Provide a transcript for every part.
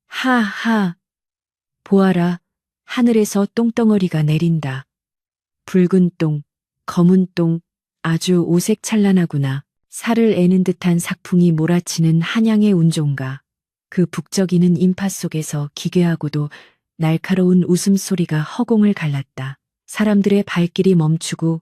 하하. 보아라, 하늘에서 똥덩어리가 내린다. 붉은 똥, 검은 똥, 아주 오색찬란하구나. 살을 애는 듯한 삭풍이 몰아치는 한양의 운종가. 그 북적이는 인파 속에서 기괴하고도 날카로운 웃음소리가 허공을 갈랐다. 사람들의 발길이 멈추고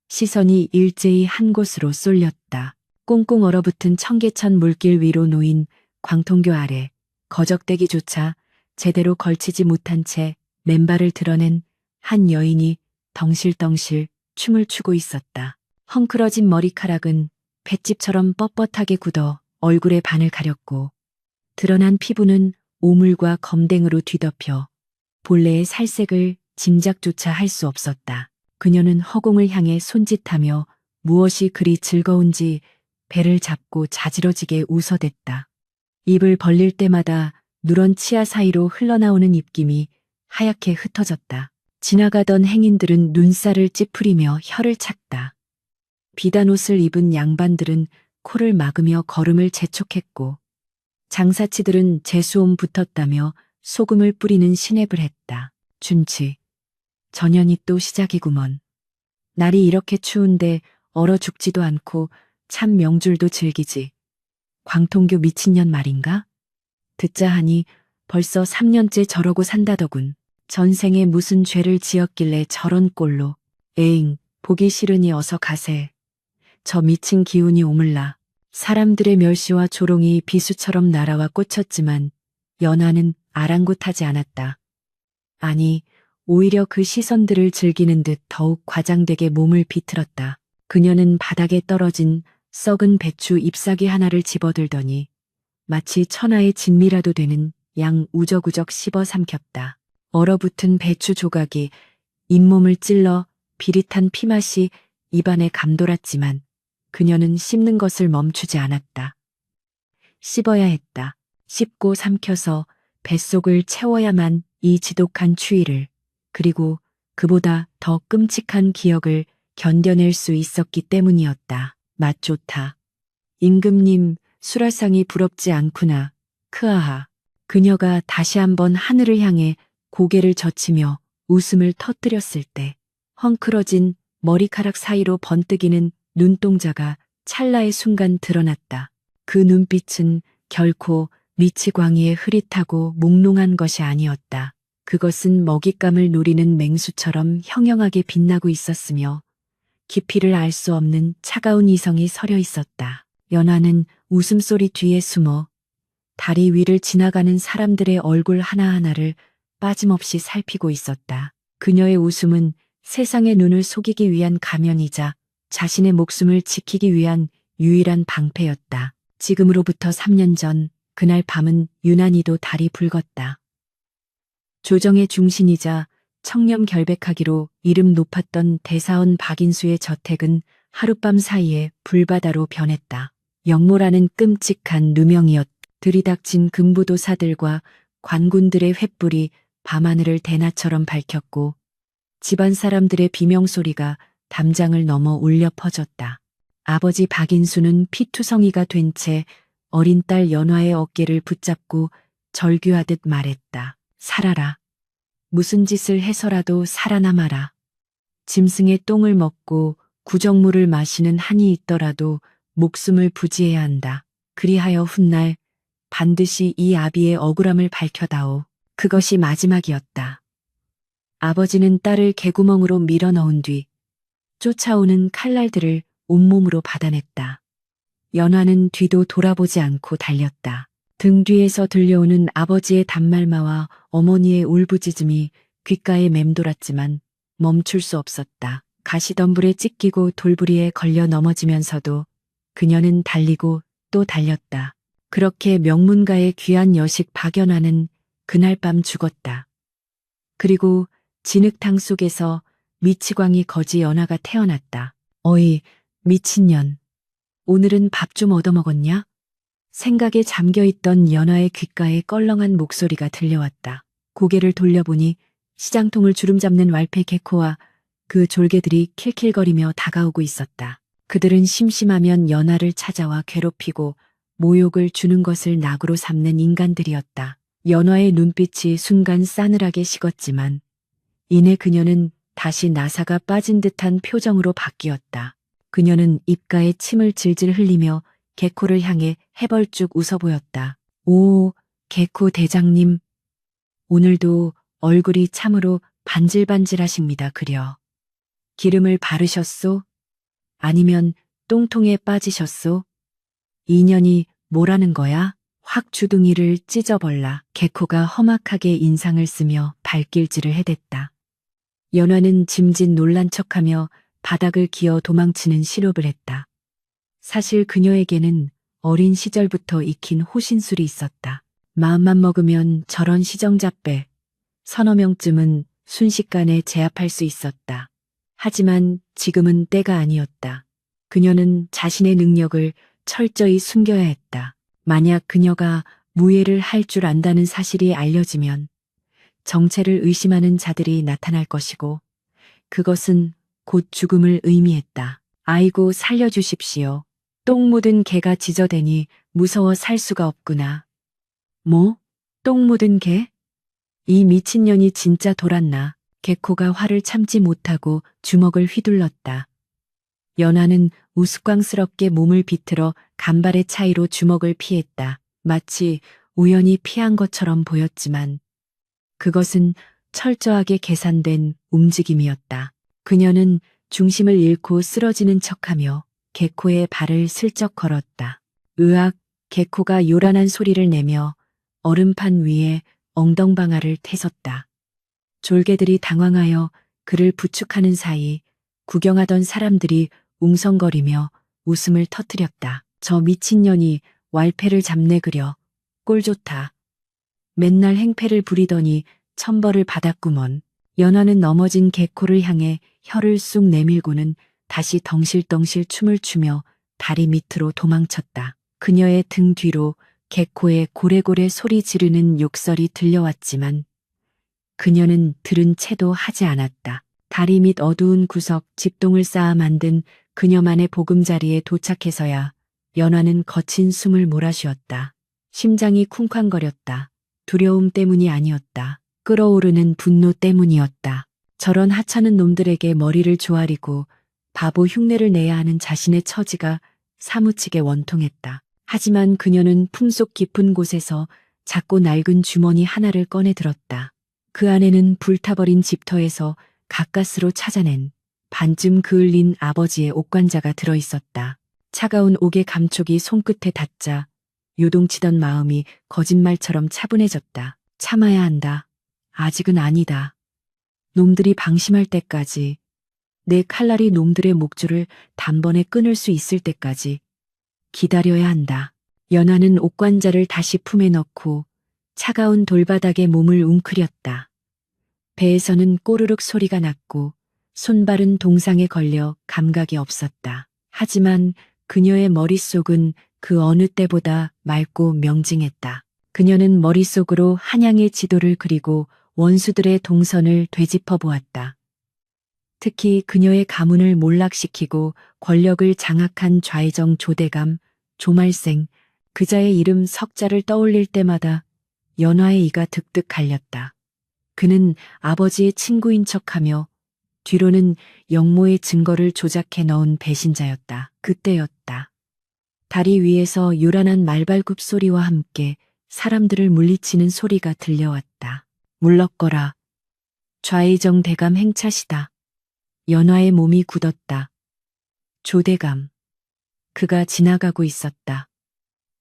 시선이 일제히 한 곳으로 쏠렸다. 꽁꽁 얼어붙은 청계천 물길 위로 놓인 광통교 아래 거적대기조차 제대로 걸치지 못한 채 맨발을 드러낸 한 여인이 덩실덩실 춤을 추고 있었다. 헝클어진 머리카락은 볏짚처럼 뻣뻣하게 굳어 얼굴의 반을 가렸고 드러난 피부는 오물과 검댕으로 뒤덮여 본래의 살색을 짐작조차 할 수 없었다. 그녀는 허공을 향해 손짓하며 무엇이 그리 즐거운지 배를 잡고 자지러지게 웃어댔다. 입을 벌릴 때마다 누런 치아 사이로 흘러나오는 입김이 하얗게 흩어졌다. 지나가던 행인들은 눈살을 찌푸리며 혀를 찼다. 비단 옷을 입은 양반들은 코를 막으며 걸음을 재촉했고 장사치들은 재수옴 붙었다며 소금을 뿌리는 시냅을 했다. 준치, 전연이 또 시작이구먼. 날이 이렇게 추운데 얼어 죽지도 않고 참 명줄도 즐기지. 광통교 미친년 말인가? 듣자 하니 벌써 3년째 저러고 산다더군. 전생에 무슨 죄를 지었길래 저런 꼴로. 에잉, 보기 싫으니 어서 가세. 저 미친 기운이 오물라. 사람들의 멸시와 조롱이 비수처럼 날아와 꽂혔지만 연하는 아랑곳하지 않았다. 아니, 오히려 그 시선들을 즐기는 듯 더욱 과장되게 몸을 비틀었다. 그녀는 바닥에 떨어진 썩은 배추 잎사귀 하나를 집어들더니 마치 천하의 진미라도 되는 양 우적우적 씹어 삼켰다. 얼어붙은 배추 조각이 잇몸을 찔러 비릿한 피맛이 입안에 감돌았지만 그녀는 씹는 것을 멈추지 않았다. 씹어야 했다. 씹고 삼켜서 뱃속을 채워야만 이 지독한 추위를, 그리고 그보다 더 끔찍한 기억을 견뎌낼 수 있었기 때문이었다. 맛 좋다. 임금님, 수라상이 부럽지 않구나. 크아하. 그녀가 다시 한번 하늘을 향해 고개를 젖히며 웃음을 터뜨렸을 때 헝클어진 머리카락 사이로 번뜩이는 눈동자가 찰나의 순간 드러났다. 그 눈빛은 결코 미치광이의 흐릿하고 몽롱한 것이 아니었다. 그것은 먹잇감을 노리는 맹수처럼 형형하게 빛나고 있었으며 깊이를 알 수 없는 차가운 이성이 서려 있었다. 연화는 웃음소리 뒤에 숨어 다리 위를 지나가는 사람들의 얼굴 하나하나를 빠짐없이 살피고 있었다. 그녀의 웃음은 세상의 눈을 속이기 위한 가면이자 자신의 목숨을 지키기 위한 유일한 방패였다. 지금으로부터 3년 전 그날 밤은 유난히도 달이 붉었다. 조정의 중신이자 청렴 결백하기로 이름 높았던 대사원 박인수의 저택은 하룻밤 사이에 불바다로 변했다. 영모라는 끔찍한 누명이었다. 들이닥친 금부도사들과 관군들의 횃불이 밤하늘을 대낮처럼 밝혔고 집안 사람들의 비명소리가 담장을 넘어 울려 퍼졌다. 아버지 박인수는 피투성이가 된 채 어린 딸 연화의 어깨를 붙잡고 절규하듯 말했다. 살아라. 무슨 짓을 해서라도 살아남아라. 짐승의 똥을 먹고 구정물을 마시는 한이 있더라도 목숨을 부지해야 한다. 그리하여 훗날 반드시 이 아비의 억울함을 밝혀다오. 그것이 마지막이었다. 아버지는 딸을 개구멍으로 밀어넣은 뒤 쫓아오는 칼날들을 온몸으로 받아냈다. 연화는 뒤도 돌아보지 않고 달렸다. 등 뒤에서 들려오는 아버지의 단말마와 어머니의 울부짖음이 귓가에 맴돌았지만 멈출 수 없었다. 가시덤불에 찢기고 돌부리에 걸려 넘어지면서도 그녀는 달리고 또 달렸다. 그렇게 명문가의 귀한 여식 박연화는 그날 밤 죽었다. 그리고 진흙탕 속에서 미치광이 거지 연화가 태어났다. 어이, 미친년. 오늘은 밥 좀 얻어먹었냐? 생각에 잠겨있던 연화의 귓가에 껄렁한 목소리가 들려왔다. 고개를 돌려보니 시장통을 주름잡는 왈패 개코와 그 졸개들이 킬킬거리며 다가오고 있었다. 그들은 심심하면 연화를 찾아와 괴롭히고 모욕을 주는 것을 낙으로 삼는 인간들이었다. 연화의 눈빛이 순간 싸늘하게 식었지만 이내 그녀는 다시 나사가 빠진 듯한 표정으로 바뀌었다. 그녀는 입가에 침을 질질 흘리며 개코를 향해 해벌쭉 웃어 보였다. 오, 개코 대장님. 오늘도 얼굴이 참으로 반질반질하십니다. 그려. 기름을 바르셨소? 아니면 똥통에 빠지셨소? 인연이 뭐라는 거야? 확 주둥이를 찢어벌라 개코가 험악하게 인상을 쓰며 발길질을 해댔다. 연화는 짐짓 놀란 척하며 바닥을 기어 도망치는 시렵을 했다. 사실 그녀에게는 어린 시절부터 익힌 호신술이 있었다. 마음만 먹으면 저런 시정잡배, 서너 명쯤은 순식간에 제압할 수 있었다. 하지만 지금은 때가 아니었다. 그녀는 자신의 능력을 철저히 숨겨야 했다. 만약 그녀가 무예를 할 줄 안다는 사실이 알려지면 정체를 의심하는 자들이 나타날 것이고 그것은 곧 죽음을 의미했다. 아이고 살려주십시오. 똥 묻은 개가 지저대니 무서워 살 수가 없구나. 뭐? 똥 묻은 개? 이 미친년이 진짜 돌았나. 개코가 화를 참지 못하고 주먹을 휘둘렀다. 연화는 우스꽝스럽게 몸을 비틀어 간발의 차이로 주먹을 피했다. 마치 우연히 피한 것처럼 보였지만 그것은 철저하게 계산된 움직임이었다. 그녀는 중심을 잃고 쓰러지는 척하며 개코의 발을 슬쩍 걸었다. 으악, 개코가 요란한 소리를 내며 얼음판 위에 엉덩방아를 태섰다. 졸개들이 당황하여 그를 부축하는 사이 구경하던 사람들이 웅성거리며 웃음을 터뜨렸다. 저 미친년이 왈패를 잡내 그려. 꼴 좋다. 맨날 행패를 부리더니 천벌을 받았구먼. 연화는 넘어진 개코를 향해 혀를 쑥 내밀고는 다시 덩실덩실 춤을 추며 다리 밑으로 도망쳤다. 그녀의 등 뒤로 개코의 고래고래 소리 지르는 욕설이 들려왔지만 그녀는 들은 채도 하지 않았다. 다리 밑 어두운 구석 집동을 쌓아 만든 그녀만의 보금자리에 도착해서야 연화는 거친 숨을 몰아쉬었다. 심장이 쿵쾅거렸다. 두려움 때문이 아니었다. 끓어오르는 분노 때문이었다. 저런 하찮은 놈들에게 머리를 조아리고 바보 흉내를 내야 하는 자신의 처지가 사무치게 원통했다. 하지만 그녀는 품속 깊은 곳에서 작고 낡은 주머니 하나를 꺼내 들었다. 그 안에는 불타버린 집터에서 가까스로 찾아낸 반쯤 그을린 아버지의 옷관자가 들어있었다. 차가운 옥의 감촉이 손끝에 닿자 요동치던 마음이 거짓말처럼 차분해졌다. 참아야 한다. 아직은 아니다. 놈들이 방심할 때까지, 내 칼날이 놈들의 목줄을 단번에 끊을 수 있을 때까지 기다려야 한다. 연화는 옷관자를 다시 품에 넣고 차가운 돌바닥에 몸을 웅크렸다. 배에서는 꼬르륵 소리가 났고 손발은 동상에 걸려 감각이 없었다. 하지만 그녀의 머릿속은 그 어느 때보다 맑고 명징했다. 그녀는 머릿속으로 한양의 지도를 그리고 원수들의 동선을 되짚어 보았다. 특히 그녀의 가문을 몰락시키고 권력을 장악한 좌의정 조대감, 조말생, 그자의 이름 석자를 떠올릴 때마다 연화의 이가 득득 갈렸다. 그는 아버지의 친구인 척하며 뒤로는 영모의 증거를 조작해 넣은 배신자였다. 그때였다. 다리 위에서 요란한 말발굽 소리와 함께 사람들을 물리치는 소리가 들려왔다. 물러거라. 좌의정 대감 행차시다. 연화의 몸이 굳었다. 조대감. 그가 지나가고 있었다.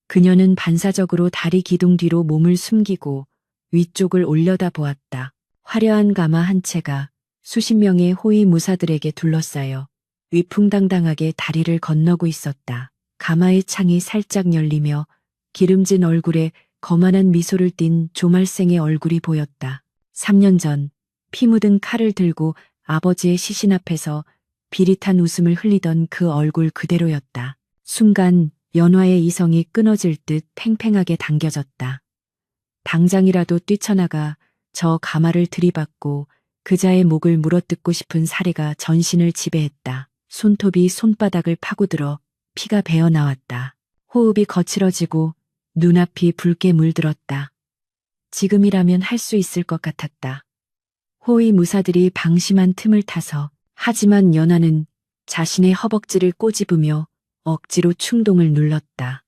그녀는 반사적으로 다리 기둥 뒤로 몸을 숨기고 위쪽을 올려다 보았다. 화려한 가마 한 채가 수십 명의 호위 무사들에게 둘러싸여 위풍당당하게 다리를 건너고 있었다. 가마의 창이 살짝 열리며 기름진 얼굴에 거만한 미소를 띤 조말생의 얼굴이 보였다. 3년 전 피 묻은 칼을 들고 아버지의 시신 앞에서 비릿한 웃음을 흘리던 그 얼굴 그대로였다. 순간 연화의 이성이 끊어질 듯 팽팽하게 당겨졌다. 당장이라도 뛰쳐나가 저 가마를 들이받고 그자의 목을 물어뜯고 싶은 사레가 전신을 지배했다. 손톱이 손바닥을 파고들어 피가 배어나왔다. 호흡이 거칠어지고 눈앞이 붉게 물들었다. 지금이라면 할 수 있을 것 같았다. 호위 무사들이 방심한 틈을 타서 하지만 연하는 자신의 허벅지를 꼬집으며 억지로 충동을 눌렀다.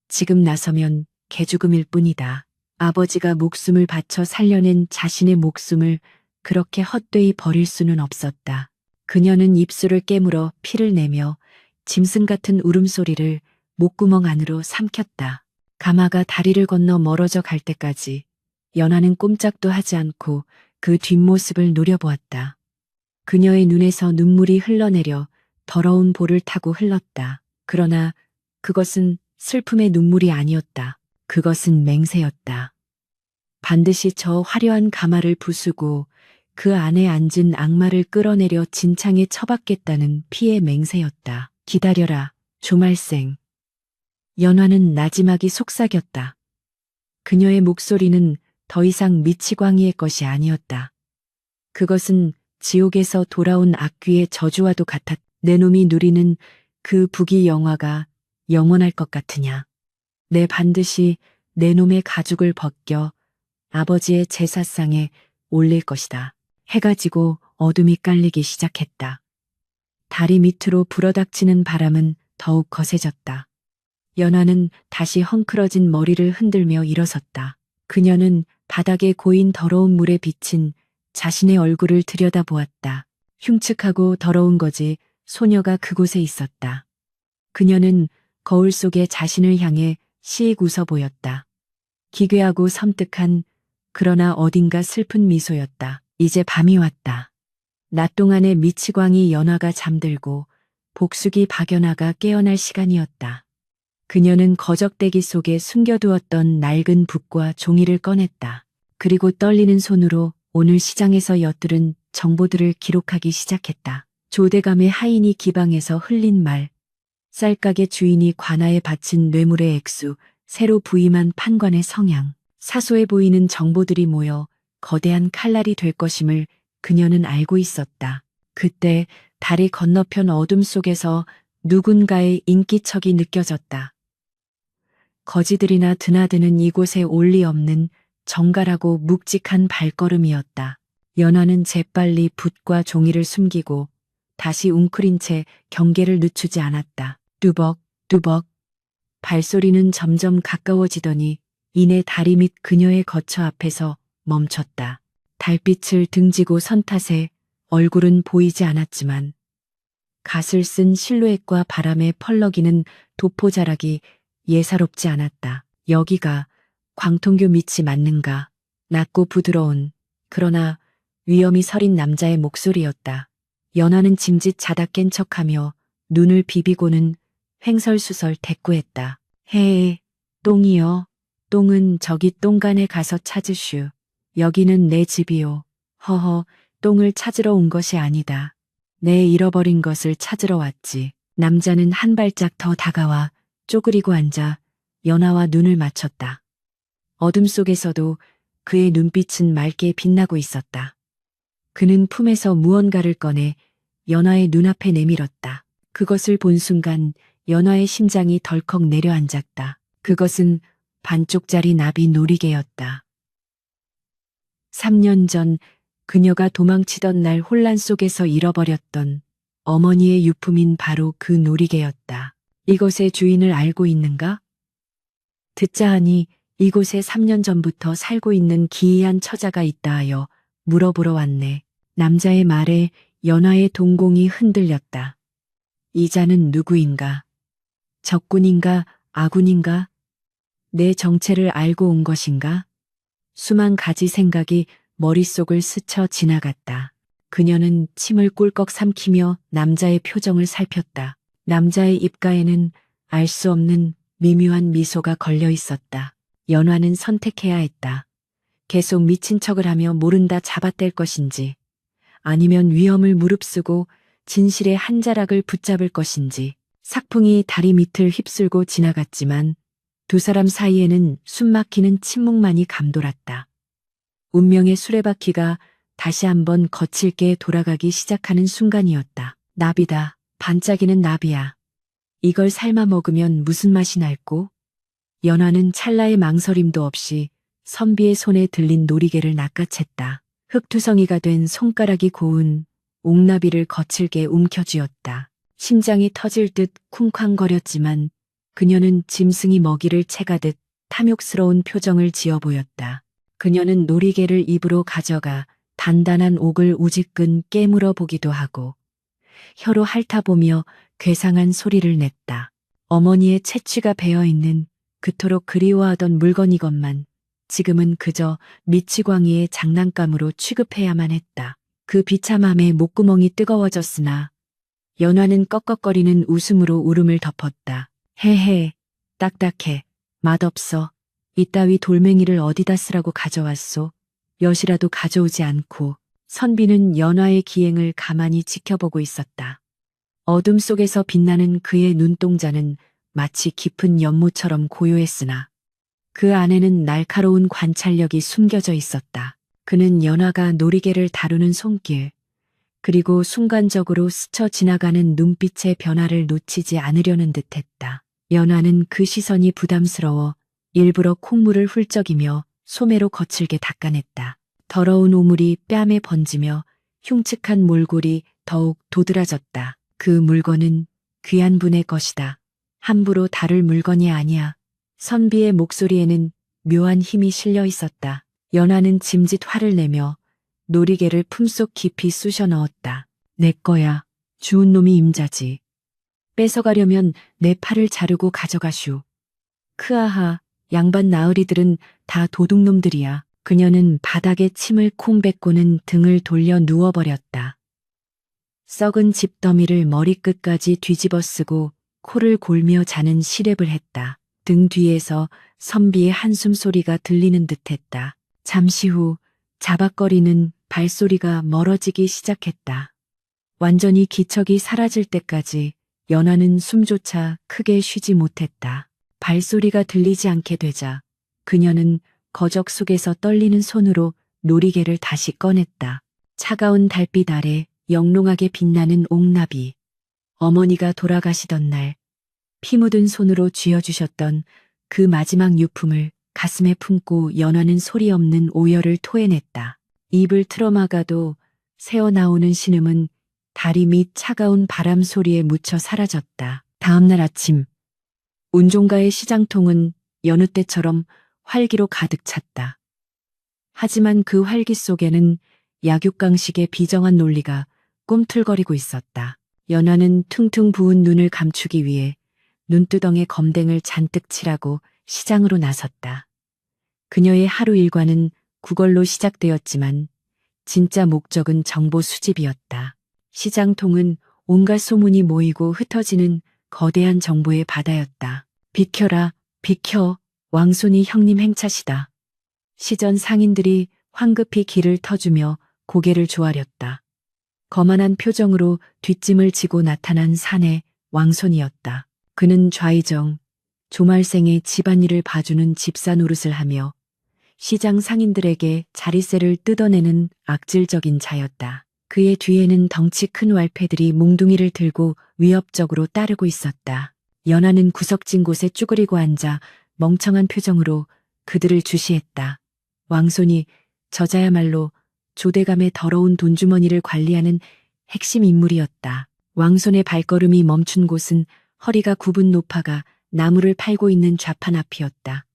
지금 나서면 개죽음일 뿐이다. 아버지가 목숨을 바쳐 살려낸 자신의 목숨을 그렇게 헛되이 버릴 수는 없었다. 그녀는 입술을 깨물어 피를 내며 짐승 같은 울음소리를 목구멍 안으로 삼켰다. 가마가 다리를 건너 멀어져 갈 때까지 연하는 꼼짝도 하지 않고 그 뒷모습을 노려보았다. 그녀의 눈에서 눈물이 흘러내려 더러운 볼을 타고 흘렀다. 그러나 그것은 슬픔의 눈물이 아니었다. 그것은 맹세였다. 반드시 저 화려한 가마를 부수고 그 안에 앉은 악마를 끌어내려 진창에 처박겠다는 피의 맹세였다. 기다려라, 조말생. 연화는 나지막이 속삭였다. 그녀의 목소리는 더 이상 미치광이의 것이 아니었다. 그것은 지옥에서 돌아온 악귀의 저주와도 같았. 내 놈이 누리는 그 부귀 영화가 영원할 것 같으냐. 내 반드시 내 놈의 가죽을 벗겨 아버지의 제사상에 올릴 것이다. 해가 지고 어둠이 깔리기 시작했다. 다리 밑으로 불어닥치는 바람은 더욱 거세졌다. 연화는 다시 헝클어진 머리를 흔들며 일어섰다. 그녀는 바닥에 고인 더러운 물에 비친 자신의 얼굴을 들여다보았다. 흉측하고 더러운 거지 소녀가 그곳에 있었다. 그녀는 거울 속에 자신을 향해 씩 웃어 보였다. 기괴하고 섬뜩한 그러나 어딘가 슬픈 미소였다. 이제 밤이 왔다. 낮 동안의 미치광이 연화가 잠들고 복숙이 박연화가 깨어날 시간이었다. 그녀는 거적대기 속에 숨겨두었던 낡은 붓과 종이를 꺼냈다. 그리고 떨리는 손으로 오늘 시장에서 엿들은 정보들을 기록하기 시작했다. 조대감의 하인이 기방에서 흘린 말, 쌀가게 주인이 관아에 바친 뇌물의 액수, 새로 부임한 판관의 성향, 사소해 보이는 정보들이 모여 거대한 칼날이 될 것임을 그녀는 알고 있었다. 그때 다리 건너편 어둠 속에서 누군가의 인기척이 느껴졌다. 거지들이나 드나드는 이곳에 올 리 없는 정갈하고 묵직한 발걸음이었다. 연화는 재빨리 붓과 종이를 숨기고 다시 웅크린 채 경계를 늦추지 않았다. 뚜벅, 뚜벅. 발소리는 점점 가까워지더니 이내 다리 밑 그녀의 거처 앞에서 멈췄다. 달빛을 등지고 선 탓에 얼굴은 보이지 않았지만 갓을 쓴 실루엣과 바람에 펄럭이는 도포자락이 예사롭지 않았다. 여기가 광통교 밑이 맞는가? 낮고 부드러운 그러나 위험이 서린 남자의 목소리였다. 연화는 짐짓 자다 깬 척하며 눈을 비비고는 횡설수설 대꾸했다. 헤에, 똥이요. 똥은 저기 똥간에 가서 찾으슈. 여기는 내 집이요. 허허, 똥을 찾으러 온 것이 아니다. 내 잃어버린 것을 찾으러 왔지. 남자는 한 발짝 더 다가와 쪼그리고 앉아 연화와 눈을 맞췄다. 어둠 속에서도 그의 눈빛은 맑게 빛나고 있었다. 그는 품에서 무언가를 꺼내 연화의 눈앞에 내밀었다. 그것을 본 순간 연화의 심장이 덜컥 내려앉았다. 그것은 반쪽짜리 나비 놀이개였다. 3년 전 그녀가 도망치던 날 혼란 속에서 잃어버렸던 어머니의 유품인 바로 그 놀이개였다. 이것의 주인을 알고 있는가? 듣자 하니 이곳에 3년 전부터 살고 있는 기이한 처자가 있다 하여 물어보러 왔네. 남자의 말에 연화의 동공이 흔들렸다. 이 자는 누구인가? 적군인가? 아군인가? 내 정체를 알고 온 것인가? 수만 가지 생각이 머릿속을 스쳐 지나갔다. 그녀는 침을 꿀꺽 삼키며 남자의 표정을 살폈다. 남자의 입가에는 알 수 없는 미묘한 미소가 걸려 있었다. 연화는 선택해야 했다. 계속 미친 척을 하며 모른다 잡아뗄 것인지, 아니면 위험을 무릅쓰고 진실의 한 자락을 붙잡을 것인지. 삭풍이 다리 밑을 휩쓸고 지나갔지만 두 사람 사이에는 숨막히는 침묵만이 감돌았다. 운명의 수레바퀴가 다시 한번 거칠게 돌아가기 시작하는 순간이었다. 나비다. 반짝이는 나비야. 이걸 삶아 먹으면 무슨 맛이 날꼬? 연화는 찰나의 망설임도 없이 선비의 손에 들린 놀이개를 낚아챘다. 흙투성이가 된 손가락이 고운 옥나비를 거칠게 움켜쥐었다. 심장이 터질 듯 쿵쾅거렸지만 그녀는 짐승이 먹이를 채가듯 탐욕스러운 표정을 지어 보였다. 그녀는 놀이개를 입으로 가져가 단단한 옥을 우지끈 깨물어 보기도 하고 혀로 핥아보며 괴상한 소리를 냈다. 어머니의 채취가 배어있는 그토록 그리워하던 물건이건만 지금은 그저 미치광이의 장난감으로 취급해야만 했다. 그 비참함에 목구멍이 뜨거워졌으나 연화는 꺽꺽거리는 웃음으로 울음을 덮었다. 헤헤, 딱딱해, 맛없어. 이따위 돌멩이를 어디다 쓰라고 가져왔소? 엿이라도 가져오지 않고 선비는 연화의 기행을 가만히 지켜보고 있었다. 어둠 속에서 빛나는 그의 눈동자는 마치 깊은 연못처럼 고요했으나 그 안에는 날카로운 관찰력이 숨겨져 있었다. 그는 연화가 놀이개를 다루는 손길, 그리고 순간적으로 스쳐 지나가는 눈빛의 변화를 놓치지 않으려는 듯했다. 연화는 그 시선이 부담스러워 일부러 콧물을 훌쩍이며 소매로 거칠게 닦아냈다. 더러운 오물이 뺨에 번지며 흉측한 몰골이 더욱 도드라졌다. 그 물건은 귀한 분의 것이다. 함부로 다룰 물건이 아니야. 선비의 목소리에는 묘한 힘이 실려 있었다. 연화는 짐짓 화를 내며 놀이개를 품속 깊이 쑤셔 넣었다. 내 거야. 주운 놈이 임자지. 뺏어가려면 내 팔을 자르고 가져가슈. 크아하, 양반 나으리들은 다 도둑놈들이야. 그녀는 바닥에 침을 콩 뱉고는 등을 돌려 누워버렸다. 썩은 집더미를 머리끝까지 뒤집어 쓰고 코를 골며 자는 시랩을 했다. 등 뒤에서 선비의 한숨 소리가 들리는 듯했다. 잠시 후 자박거리는 발소리가 멀어지기 시작했다. 완전히 기척이 사라질 때까지 연화는 숨조차 크게 쉬지 못했다. 발소리가 들리지 않게 되자 그녀는 거적 속에서 떨리는 손으로 놀이개를 다시 꺼냈다. 차가운 달빛 아래 영롱하게 빛나는 옥나비. 어머니가 돌아가시던 날 피 묻은 손으로 쥐어주셨던 그 마지막 유품을 가슴에 품고 연화는 소리 없는 오열을 토해냈다. 입을 틀어막아도 새어나오는 신음은 다리 밑 차가운 바람 소리에 묻혀 사라졌다. 다음날 아침 운종가의 시장통은 여느 때처럼 활기로 가득 찼다. 하지만 그 활기 속에는 약육강식의 비정한 논리가 꿈틀거리고 있었다. 연화는 퉁퉁 부은 눈을 감추기 위해 눈두덩에 검댕을 잔뜩 칠하고 시장으로 나섰다. 그녀의 하루 일과는 구걸로 시작되었지만 진짜 목적은 정보 수집이었다. 시장통은 온갖 소문이 모이고 흩어지는 거대한 정보의 바다였다. 비켜라, 비켜, 왕손이 형님 행차시다. 시전 상인들이 황급히 길을 터주며 고개를 조아렸다. 거만한 표정으로 뒷짐을 지고 나타난 사내 왕손이었다. 그는 좌의정, 조말생의 집안일을 봐주는 집사 노릇을 하며 시장 상인들에게 자릿세를 뜯어내는 악질적인 자였다. 그의 뒤에는 덩치 큰 왈패들이 몽둥이를 들고 위협적으로 따르고 있었다. 연화는 구석진 곳에 쭈그리고 앉아 멍청한 표정으로 그들을 주시했다. 왕손이 저자야말로 조대감의 더러운 돈주머니를 관리하는 핵심 인물이었다. 왕손의 발걸음이 멈춘 곳은 허리가 굽은 노파가 나무를 팔고 있는 좌판 앞이었다.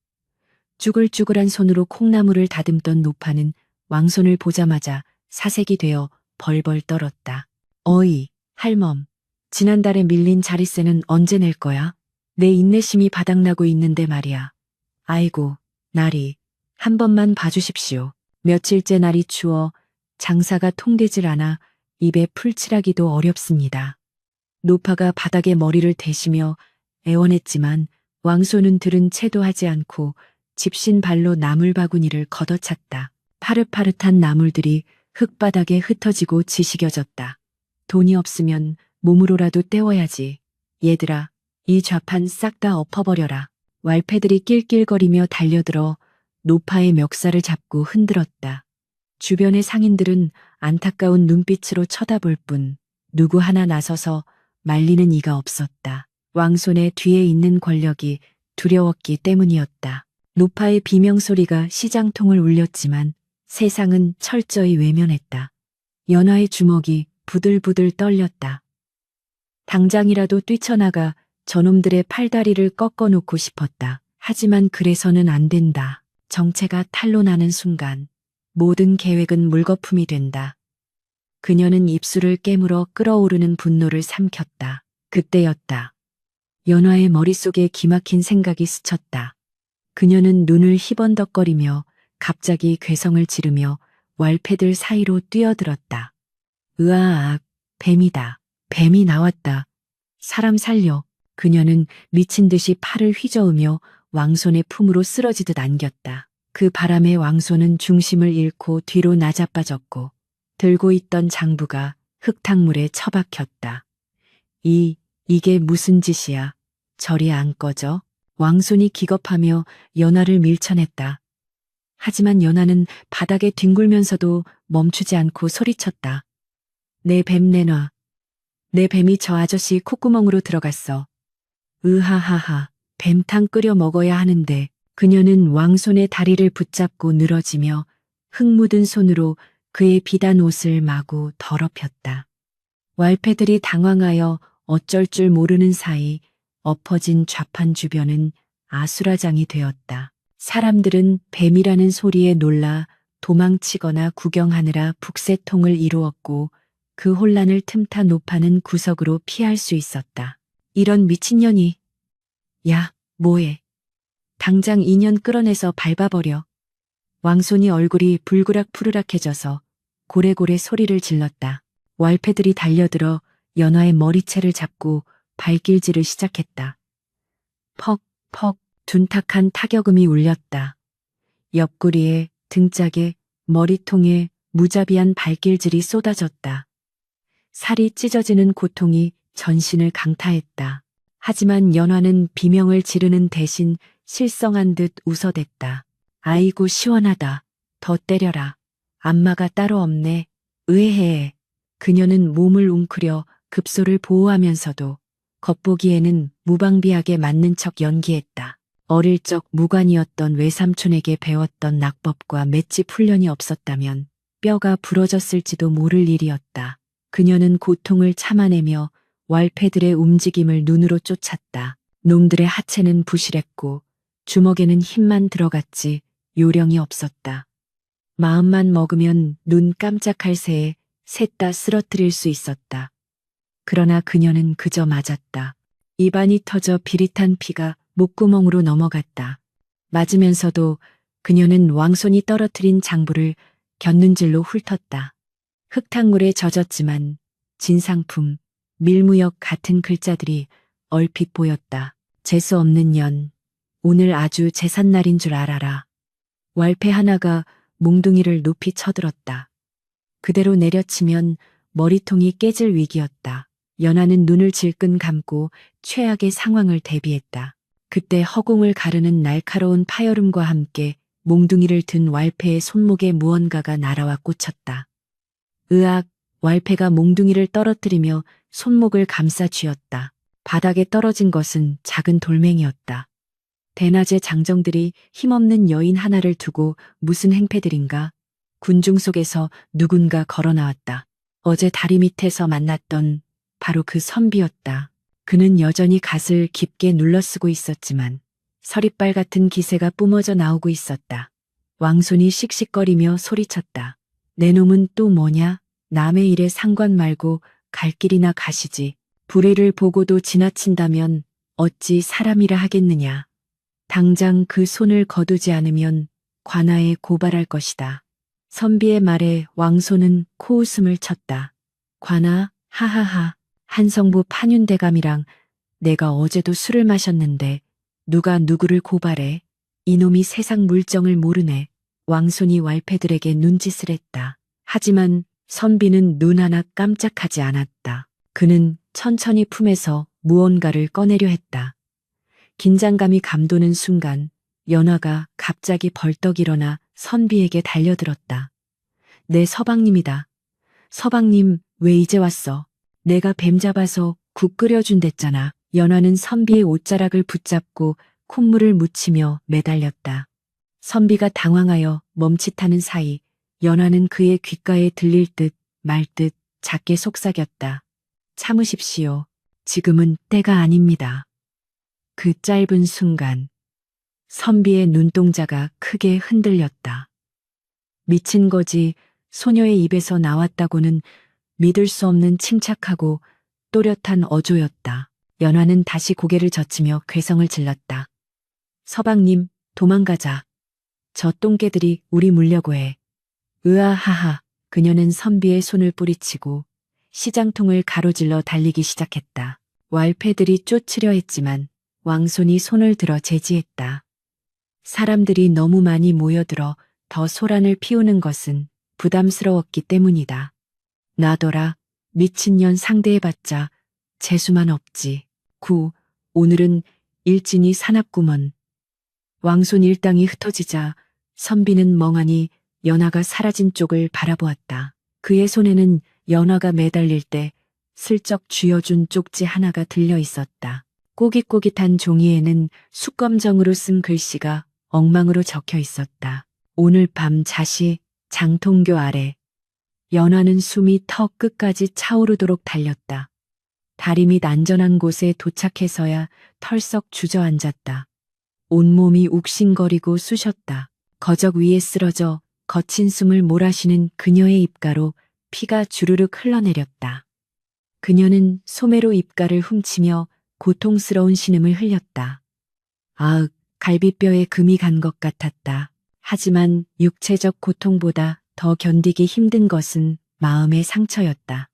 쭈글쭈글한 손으로 콩나물을 다듬던 노파는 왕손을 보자마자 사색이 되어 벌벌 떨었다. 어이, 할멈. 지난달에 밀린 자릿세는 언제 낼 거야? 내 인내심이 바닥나고 있는데 말이야. 아이고, 날이. 한 번만 봐주십시오. 며칠째 날이 추워 장사가 통되질 않아 입에 풀칠하기도 어렵습니다. 노파가 바닥에 머리를 대시며 애원했지만 왕손은 들은 채도 하지 않고 집신 발로 나물 바구니를 걷어찼다. 파릇파릇한 나물들이 흙바닥에 흩어지고 지식여졌다. 돈이 없으면 몸으로라도 때워야지. 얘들아, 이 좌판 싹 다 엎어버려라. 왈패들이 낄낄거리며 달려들어 노파의 멱살을 잡고 흔들었다. 주변의 상인들은 안타까운 눈빛으로 쳐다볼 뿐 누구 하나 나서서 말리는 이가 없었다. 왕손의 뒤에 있는 권력이 두려웠기 때문이었다. 노파의 비명소리가 시장통을 울렸지만 세상은 철저히 외면했다. 연화의 주먹이 부들부들 떨렸다. 당장이라도 뛰쳐나가 저놈들의 팔다리를 꺾어놓고 싶었다. 하지만 그래서는 안 된다. 정체가 탄로나는 순간 모든 계획은 물거품이 된다. 그녀는 입술을 깨물어 끓어오르는 분노를 삼켰다. 그때였다. 연화의 머릿속에 기막힌 생각이 스쳤다. 그녀는 눈을 희번덕거리며 갑자기 괴성을 지르며 왈패들 사이로 뛰어들었다. 으아악, 뱀이다. 뱀이 나왔다. 사람 살려. 그녀는 미친 듯이 팔을 휘저으며 왕손의 품으로 쓰러지듯 안겼다. 그 바람에 왕손은 중심을 잃고 뒤로 나자빠졌고 들고 있던 장부가 흙탕물에 처박혔다. 이게 무슨 짓이야. 저리 안 꺼져. 왕손이 기겁하며 연화를 밀쳐냈다. 하지만 연화는 바닥에 뒹굴면서도 멈추지 않고 소리쳤다. 내 뱀 내놔. 내 뱀이 저 아저씨 콧구멍으로 들어갔어. 으하하하, 뱀탕 끓여 먹어야 하는데. 그녀는 왕손의 다리를 붙잡고 늘어지며 흙 묻은 손으로 그의 비단 옷을 마구 더럽혔다. 왈패들이 당황하여 어쩔 줄 모르는 사이 엎어진 좌판 주변은 아수라장이 되었다. 사람들은 뱀이라는 소리에 놀라 도망치거나 구경하느라 북새통을 이루었고 그 혼란을 틈타 노파는 구석으로 피할 수 있었다. 이런 미친년이. 야, 뭐해. 당장 인연 끌어내서 밟아버려. 왕손이 얼굴이 불그락푸르락해져서 고래고래 소리를 질렀다. 왈패들이 달려들어 연화의 머리채를 잡고 발길질을 시작했다. 퍽퍽 둔탁한 타격음이 울렸다. 옆구리에, 등짝에, 머리통에 무자비한 발길질이 쏟아졌다. 살이 찢어지는 고통이 전신을 강타했다. 하지만 연화는 비명을 지르는 대신 실성한 듯 웃어댔다. 아이고 시원하다. 더 때려라. 안마가 따로 없네. 의해해. 그녀는 몸을 웅크려 급소를 보호하면서도 겉보기에는 무방비하게 맞는 척 연기했다. 어릴 적 무관이었던 외삼촌에게 배웠던 낙법과 맷집 훈련이 없었다면 뼈가 부러졌을지도 모를 일이었다. 그녀는 고통을 참아내며 왈패들의 움직임을 눈으로 쫓았다. 놈들의 하체는 부실했고 주먹에는 힘만 들어갔지 요령이 없었다. 마음만 먹으면 눈 깜짝할 새에 셋 다 쓰러뜨릴 수 있었다. 그러나 그녀는 그저 맞았다. 입안이 터져 비릿한 피가 목구멍으로 넘어갔다. 맞으면서도 그녀는 왕손이 떨어뜨린 장부를 곁눈질로 훑었다. 흙탕물에 젖었지만 진상품, 밀무역 같은 글자들이 얼핏 보였다. 재수 없는 년, 오늘 아주 제삿날인 줄 알아라. 왈패 하나가 몽둥이를 높이 쳐들었다. 그대로 내려치면 머리통이 깨질 위기였다. 연화는 눈을 질끈 감고 최악의 상황을 대비했다. 그때 허공을 가르는 날카로운 파열음과 함께 몽둥이를 든 왈패의 손목에 무언가가 날아와 꽂혔다. 으악, 왈패가 몽둥이를 떨어뜨리며 손목을 감싸 쥐었다. 바닥에 떨어진 것은 작은 돌멩이였다. 대낮에 장정들이 힘없는 여인 하나를 두고 무슨 행패들인가? 군중 속에서 누군가 걸어 나왔다. 어제 다리 밑에서 만났던 바로 그 선비였다. 그는 여전히 갓을 깊게 눌러쓰고 있었지만 서리빨 같은 기세가 뿜어져 나오고 있었다. 왕손이 씩씩거리며 소리쳤다. 내 놈은 또 뭐냐? 남의 일에 상관 말고 갈 길이나 가시지. 불의를 보고도 지나친다면 어찌 사람이라 하겠느냐. 당장 그 손을 거두지 않으면 관아에 고발할 것이다. 선비의 말에 왕손은 코웃음을 쳤다. 관아, 하하하. 한성부 판윤대감이랑 내가 어제도 술을 마셨는데 누가 누구를 고발해? 이놈이 세상 물정을 모르네. 왕손이 왈패들에게 눈짓을 했다. 하지만 선비는 눈 하나 깜짝하지 않았다. 그는 천천히 품에서 무언가를 꺼내려 했다. 긴장감이 감도는 순간 연화가 갑자기 벌떡 일어나 선비에게 달려들었다. 내 서방님이다. 서방님, 왜 이제 왔어? 내가 뱀 잡아서 국 끓여준댔잖아. 연화는 선비의 옷자락을 붙잡고 콧물을 묻히며 매달렸다. 선비가 당황하여 멈칫하는 사이 연화는 그의 귓가에 들릴 듯 말 듯 작게 속삭였다. 참으십시오. 지금은 때가 아닙니다. 그 짧은 순간 선비의 눈동자가 크게 흔들렸다. 미친 거지 소녀의 입에서 나왔다고는 믿을 수 없는 침착하고 또렷한 어조였다. 연화는 다시 고개를 젖히며 괴성을 질렀다. 서방님, 도망가자. 저 똥개들이 우리 물려고 해. 으아하하. 그녀는 선비의 손을 뿌리치고 시장통을 가로질러 달리기 시작했다. 왈패들이 쫓으려 했지만 왕손이 손을 들어 제지했다. 사람들이 너무 많이 모여들어 더 소란을 피우는 것은 부담스러웠기 때문이다. 나더라. 미친년 상대해봤자 재수만 없지. 오늘은 일진이 사납구먼. 왕손 일당이 흩어지자 선비는 멍하니 연화가 사라진 쪽을 바라보았다. 그의 손에는 연화가 매달릴 때 슬쩍 쥐어준 쪽지 하나가 들려 있었다. 꼬깃꼬깃한 종이에는 숫검정으로 쓴 글씨가 엉망으로 적혀 있었다. 오늘 밤 자시 장통교 아래. 연화는 숨이 턱 끝까지 차오르도록 달렸다. 다리 밑 안전한 곳에 도착해서야 털썩 주저앉았다. 온몸이 욱신거리고 쑤셨다. 거적 위에 쓰러져 거친 숨을 몰아쉬는 그녀의 입가로 피가 주르륵 흘러내렸다. 그녀는 소매로 입가를 훔치며 고통스러운 신음을 흘렸다. 아윽, 갈비뼈에 금이 간 것 같았다. 하지만 육체적 고통보다 더 견디기 힘든 것은 마음의 상처였다.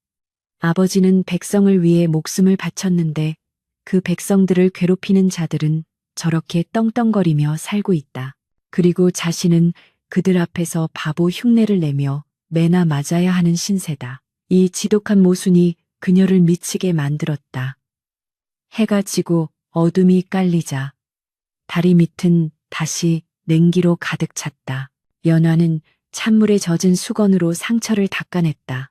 아버지는 백성을 위해 목숨을 바쳤는데 그 백성들을 괴롭히는 자들은 저렇게 떵떵거리며 살고 있다. 그리고 자신은 그들 앞에서 바보 흉내를 내며 매나 맞아야 하는 신세다. 이 지독한 모순이 그녀를 미치게 만들었다. 해가 지고 어둠이 깔리자 다리 밑은 다시 냉기로 가득 찼다. 연화는 찬물에 젖은 수건으로 상처를 닦아냈다.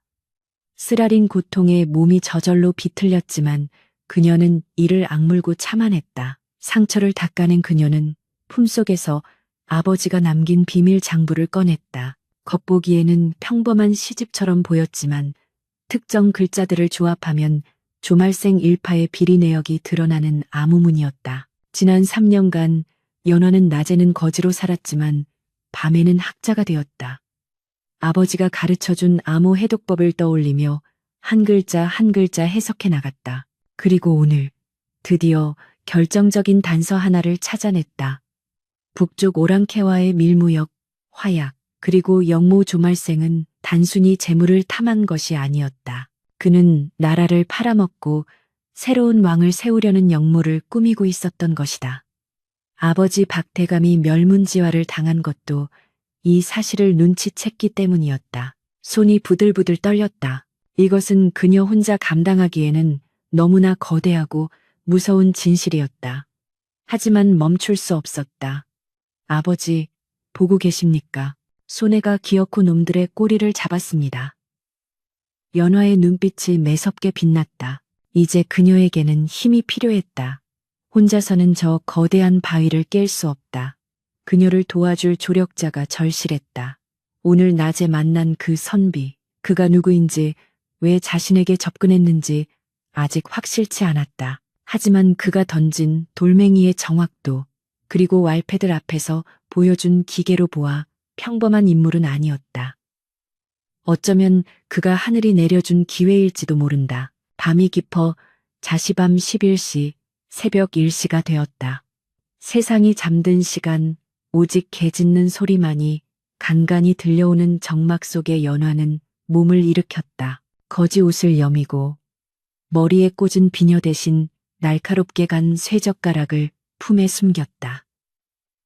쓰라린 고통에 몸이 저절로 비틀렸지만 그녀는 이를 악물고 참아냈다. 상처를 닦아낸 그녀는 품속에서 아버지가 남긴 비밀 장부를 꺼냈다. 겉보기에는 평범한 시집처럼 보였지만 특정 글자들을 조합하면 조말생 일파의 비리 내역이 드러나는 암호문이었다. 지난 3년간 연화는 낮에는 거지로 살았지만 밤에는 학자가 되었다. 아버지가 가르쳐준 암호 해독법을 떠올리며 한 글자 한 글자 해석해 나갔다. 그리고 오늘 드디어 결정적인 단서 하나를 찾아냈다. 북쪽 오랑캐와의 밀무역, 화약, 그리고 영모 조말생은 단순히 재물을 탐한 것이 아니었다. 그는 나라를 팔아먹고 새로운 왕을 세우려는 역모를 꾸미고 있었던 것이다. 아버지 박대감이 멸문지화를 당한 것도 이 사실을 눈치챘기 때문이었다. 손이 부들부들 떨렸다. 이것은 그녀 혼자 감당하기에는 너무나 거대하고 무서운 진실이었다. 하지만 멈출 수 없었다. 아버지, 보고 계십니까? 소네가 기어코 놈들의 꼬리를 잡았습니다. 연화의 눈빛이 매섭게 빛났다. 이제 그녀에게는 힘이 필요했다. 혼자서는 저 거대한 바위를 깰 수 없다. 그녀를 도와줄 조력자가 절실했다. 오늘 낮에 만난 그 선비, 그가 누구인지, 왜 자신에게 접근했는지 아직 확실치 않았다. 하지만 그가 던진 돌멩이의 정확도, 그리고 왈패들 앞에서 보여준 기계로 보아 평범한 인물은 아니었다. 어쩌면 그가 하늘이 내려준 기회일지도 모른다. 밤이 깊어 자시밤 11시, 새벽 1시가 되었다. 세상이 잠든 시간, 오직 개 짖는 소리만이 간간히 들려오는 정막 속의 연화는 몸을 일으켰다. 거지 옷을 여미고 머리에 꽂은 비녀 대신 날카롭게 간 쇠젓가락을 품에 숨겼다.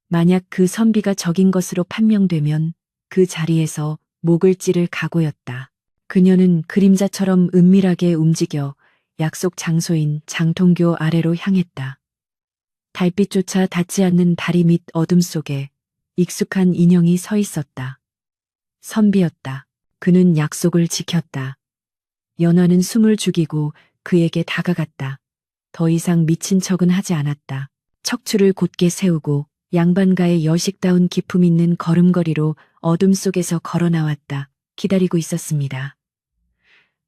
만약 그 선비가 적인 것으로 판명되면 그 자리에서 목을 찌를 각오였다. 그녀는 그림자처럼 은밀하게 움직여 약속 장소인 장통교 아래로 향했다. 달빛조차 닿지 않는 다리 밑 어둠 속에 익숙한 인형이 서 있었다. 선비였다. 그는 약속을 지켰다. 연화는 숨을 죽이고 그에게 다가갔다. 더 이상 미친 척은 하지 않았다. 척추를 곧게 세우고 양반가의 여식다운 기품 있는 걸음걸이로 어둠 속에서 걸어 나왔다. 기다리고 있었습니다.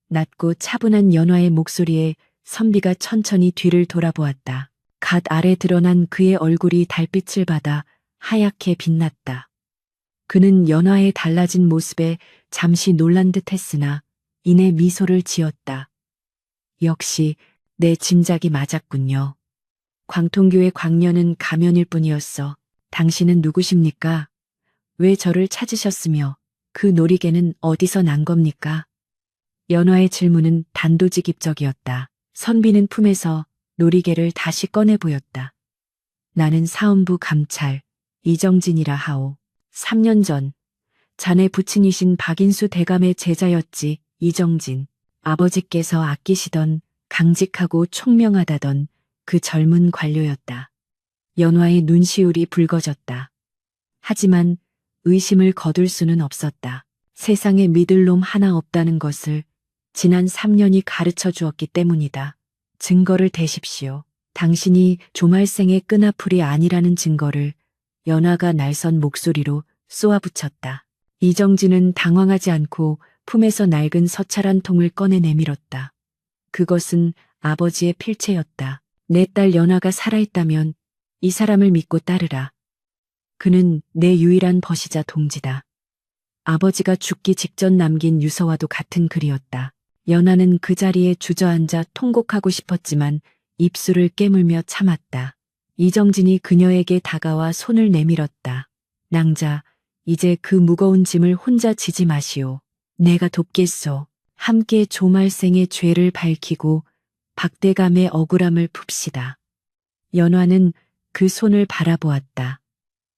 낮고 차분한 연화의 목소리에 선비가 천천히 뒤를 돌아보았다. 갓 아래 드러난 그의 얼굴이 달빛을 받아 하얗게 빛났다. 그는 연화의 달라진 모습에 잠시 놀란 듯 했으나 이내 미소를 지었다. 역시 내 짐작이 맞았군요. 광통교의 광녀는 가면일 뿐이었어. 당신은 누구십니까? 왜 저를 찾으셨으며 그 놀이개는 어디서 난 겁니까? 연화의 질문은 단도직입적이었다. 선비는 품에서 놀이개를 다시 꺼내 보였다. 나는 사헌부 감찰 이정진이라 하오. 3년 전 자네 부친이신 박인수 대감의 제자였지. 이정진. 아버지께서 아끼시던 강직하고 총명하다던 그 젊은 관료였다. 연화의 눈시울이 붉어졌다. 하지만 의심을 거둘 수는 없었다. 세상에 믿을 놈 하나 없다는 것을 지난 3년이 가르쳐 주었기 때문이다. 증거를 대십시오. 당신이 조말생의 끈아풀이 아니라는 증거를 연화가 날선 목소리로 쏘아붙였다. 이정진은 당황하지 않고 품에서 낡은 서찰 한 통을 꺼내 내밀었다. 그것은 아버지의 필체였다. 내 딸 연화가 살아있다면 이 사람을 믿고 따르라. 그는 내 유일한 버시자 동지다. 아버지가 죽기 직전 남긴 유서와도 같은 글이었다. 연화는 그 자리에 주저앉아 통곡하고 싶었지만 입술을 깨물며 참았다. 이정진이 그녀에게 다가와 손을 내밀었다. 낭자, 이제 그 무거운 짐을 혼자 지지 마시오. 내가 돕겠소. 함께 조말생의 죄를 밝히고 박대감의 억울함을 풉시다. 연화는 그 손을 바라보았다.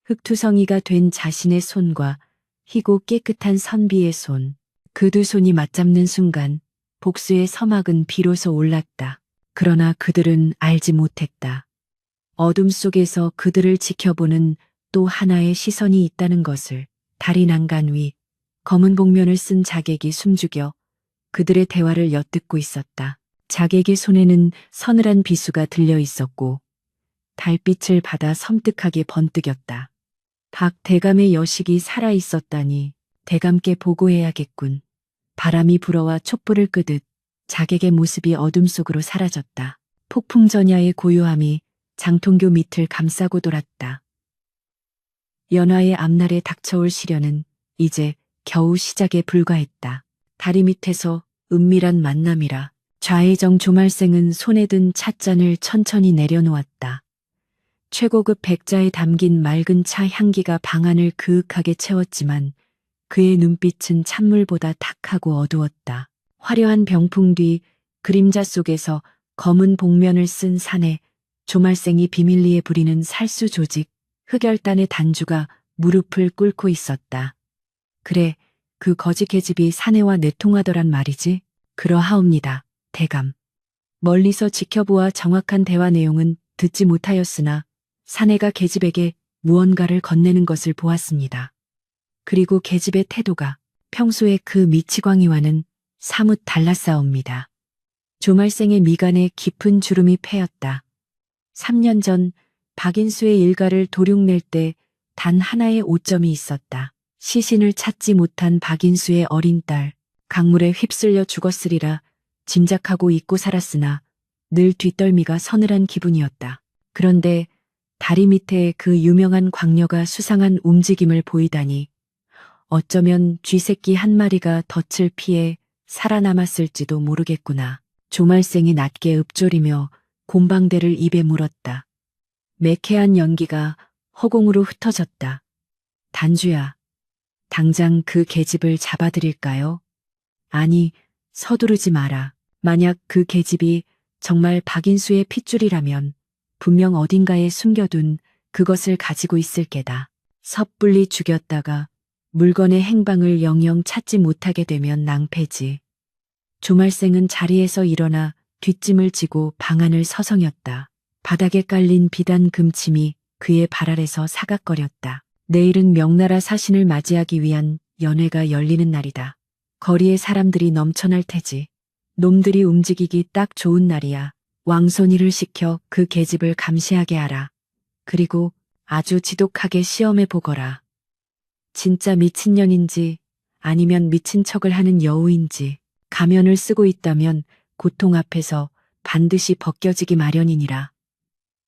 흙투성이가 된 자신의 손과 희고 깨끗한 선비의 손. 그 두 손이 맞잡는 순간 복수의 서막은 비로소 올랐다. 그러나 그들은 알지 못했다. 어둠 속에서 그들을 지켜보는 또 하나의 시선이 있다는 것을. 다리 난간 위 검은 복면을 쓴 자객이 숨죽여 그들의 대화를 엿듣고 있었다. 자객의 손에는 서늘한 비수가 들려 있었고 달빛을 받아 섬뜩하게 번뜩였다. 박 대감의 여식이 살아 있었다니 대감께 보고해야겠군. 바람이 불어와 촛불을 끄듯 자객의 모습이 어둠 속으로 사라졌다. 폭풍전야의 고요함이 장통교 밑을 감싸고 돌았다. 연화의 앞날에 닥쳐올 시련은 이제 겨우 시작에 불과했다. 다리 밑에서 은밀한 만남이라. 좌회정 조말생은 손에 든 찻잔을 천천히 내려놓았다. 최고급 백자에 담긴 맑은 차 향기가 방안을 그윽하게 채웠지만 그의 눈빛은 찬물보다 탁하고 어두웠다. 화려한 병풍 뒤 그림자 속에서 검은 복면을 쓴 사내 조말생이 비밀리에 부리는 살수 조직 흑열단의 단주가 무릎을 꿇고 있었다. 그래, 그 거지 계집이 사내와 내통하더란 말이지? 그러하옵니다, 대감. 멀리서 지켜보아 정확한 대화 내용은 듣지 못하였으나 사내가 계집에게 무언가를 건네는 것을 보았습니다. 그리고 계집의 태도가 평소의 그 미치광이와는 사뭇 달랐사옵니다. 조말생의 미간에 깊은 주름이 패였다. 3년 전 박인수의 일가를 도륙낼 때 단 하나의 오점이 있었다. 시신을 찾지 못한 박인수의 어린 딸, 강물에 휩쓸려 죽었으리라 짐작하고 잊고 살았으나 늘 뒷덜미가 서늘한 기분이었다. 그런데 다리 밑에 그 유명한 광녀가 수상한 움직임을 보이다니 어쩌면 쥐새끼 한 마리가 덫을 피해 살아남았을지도 모르겠구나. 조말생이 낮게 읊조리며 곰방대를 입에 물었다. 매캐한 연기가 허공으로 흩어졌다. 단주야, 당장 그 계집을 잡아드릴까요? 아니, 서두르지 마라. 만약 그 계집이 정말 박인수의 핏줄이라면 분명 어딘가에 숨겨둔 그것을 가지고 있을 게다. 섣불리 죽였다가 물건의 행방을 영영 찾지 못하게 되면 낭패지. 조말생은 자리에서 일어나 뒷짐을 지고 방안을 서성였다. 바닥에 깔린 비단 금침이 그의 발 아래서 사각거렸다. 내일은 명나라 사신을 맞이하기 위한 연회가 열리는 날이다. 거리에 사람들이 넘쳐날 테지. 놈들이 움직이기 딱 좋은 날이야. 왕손이를 시켜 그 계집을 감시하게 하라. 그리고 아주 지독하게 시험해 보거라. 진짜 미친년인지 아니면 미친 척을 하는 여우인지 가면을 쓰고 있다면 고통 앞에서 반드시 벗겨지기 마련이니라.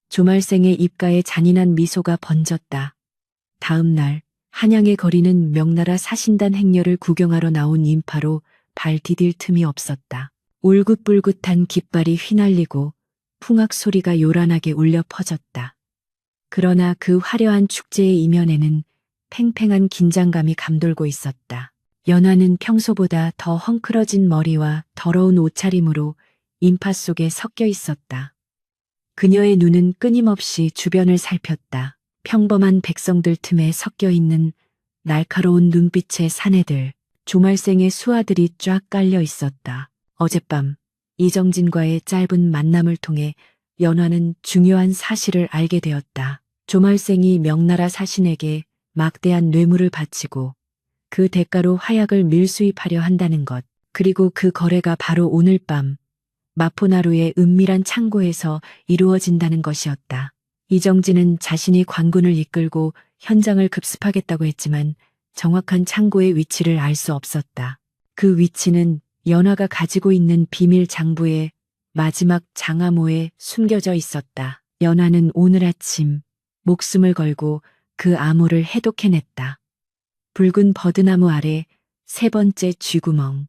조말생의 입가에 잔인한 미소가 번졌다. 다음 날 한양의 거리는 명나라 사신단 행렬을 구경하러 나온 인파로 발 디딜 틈이 없었다. 울긋불긋한 깃발이 휘날리고 풍악 소리가 요란하게 울려 퍼졌다. 그러나 그 화려한 축제의 이면에는 팽팽한 긴장감이 감돌고 있었다. 연화는 평소보다 더 헝클어진 머리와 더러운 옷차림으로 인파 속에 섞여 있었다. 그녀의 눈은 끊임없이 주변을 살폈다. 평범한 백성들 틈에 섞여 있는 날카로운 눈빛의 사내들, 조말생의 수하들이 쫙 깔려 있었다. 어젯밤 이정진과의 짧은 만남을 통해 연화는 중요한 사실을 알게 되었다. 조말생이 명나라 사신에게 막대한 뇌물을 바치고 그 대가로 화약을 밀수입하려 한다는 것, 그리고 그 거래가 바로 오늘 밤 마포나루의 은밀한 창고에서 이루어진다는 것이었다. 이정진은 자신이 관군을 이끌고 현장을 급습하겠다고 했지만 정확한 창고의 위치를 알 수 없었다. 그 위치는 연화가 가지고 있는 비밀 장부의 마지막 장암호에 숨겨져 있었다. 연화는 오늘 아침 목숨을 걸고 그 암호를 해독해냈다. 붉은 버드나무 아래 세 번째 쥐구멍.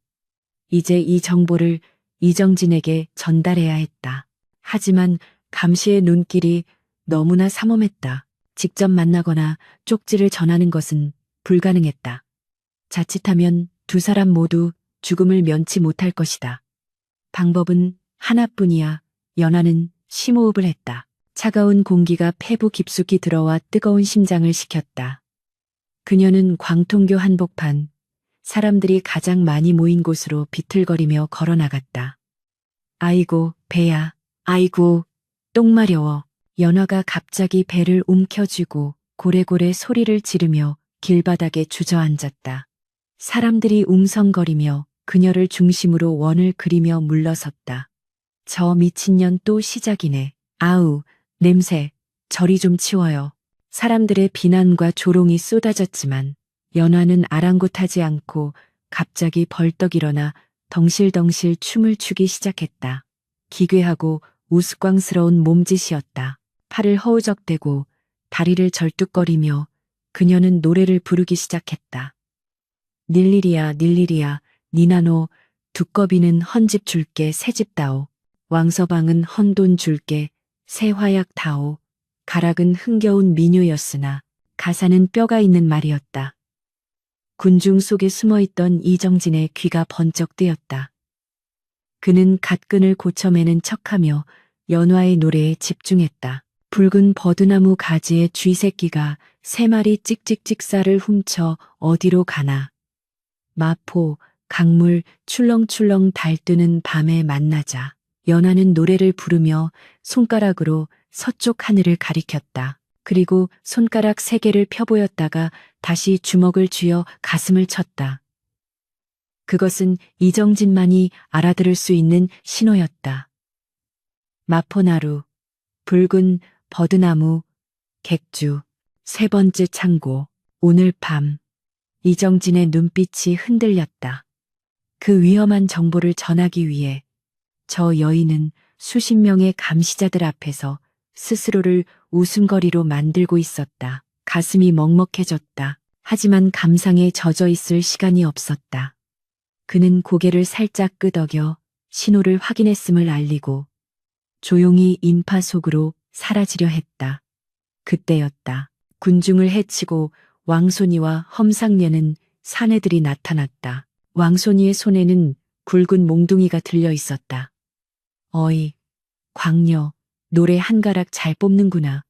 이제 이 정보를 이정진에게 전달해야 했다. 하지만 감시의 눈길이 너무나 삼엄했다. 직접 만나거나 쪽지를 전하는 것은 불가능했다. 자칫하면 두 사람 모두 죽음을 면치 못할 것이다. 방법은 하나뿐이야. 연화는 심호흡을 했다. 차가운 공기가 폐부 깊숙이 들어와 뜨거운 심장을 식혔다. 그녀는 광통교 한복판, 사람들이 가장 많이 모인 곳으로 비틀거리며 걸어나갔다. 아이고, 배야. 아이고, 똥 마려워. 연화가 갑자기 배를 움켜쥐고 고래고래 소리를 지르며 길바닥에 주저앉았다. 사람들이 웅성거리며 그녀를 중심으로 원을 그리며 물러섰다. 저 미친년 또 시작이네. 아우, 냄새, 저리 좀 치워요. 사람들의 비난과 조롱이 쏟아졌지만 연화는 아랑곳하지 않고 갑자기 벌떡 일어나 덩실덩실 춤을 추기 시작했다. 기괴하고 우스꽝스러운 몸짓이었다. 팔을 허우적대고 다리를 절뚝거리며 그녀는 노래를 부르기 시작했다. 닐리리야 닐리리야 니나노 두꺼비는 헌집 줄게 새집 다오. 왕서방은 헌돈 줄게 새 화약 다오. 가락은 흥겨운 민요였으나 가사는 뼈가 있는 말이었다. 군중 속에 숨어있던 이정진의 귀가 번쩍 뜨였다. 그는 갓근을 고쳐매는 척하며 연화의 노래에 집중했다. 붉은 버드나무 가지의 쥐새끼가 세 마리 찍찍찍 쌀을 훔쳐 어디로 가나. 마포, 강물, 출렁출렁 달뜨는 밤에 만나자. 연화는 노래를 부르며 손가락으로 서쪽 하늘을 가리켰다. 그리고 손가락 세 개를 펴보였다가 다시 주먹을 쥐어 가슴을 쳤다. 그것은 이정진만이 알아들을 수 있는 신호였다. 마포나루, 붉은 버드나무, 객주, 세 번째 창고, 오늘 밤. 이정진의 눈빛이 흔들렸다. 그 위험한 정보를 전하기 위해 저 여인은 수십 명의 감시자들 앞에서 스스로를 웃음거리로 만들고 있었다. 가슴이 먹먹해졌다. 하지만 감상에 젖어 있을 시간이 없었다. 그는 고개를 살짝 끄덕여 신호를 확인했음을 알리고 조용히 인파 속으로 사라지려 했다. 그때였다. 군중을 해치고 왕손이와 험상녀는 사내들이 나타났다. 왕손이의 손에는 굵은 몽둥이가 들려 있었다. 어이, 광녀, 노래 한 가락 잘 뽑는구나.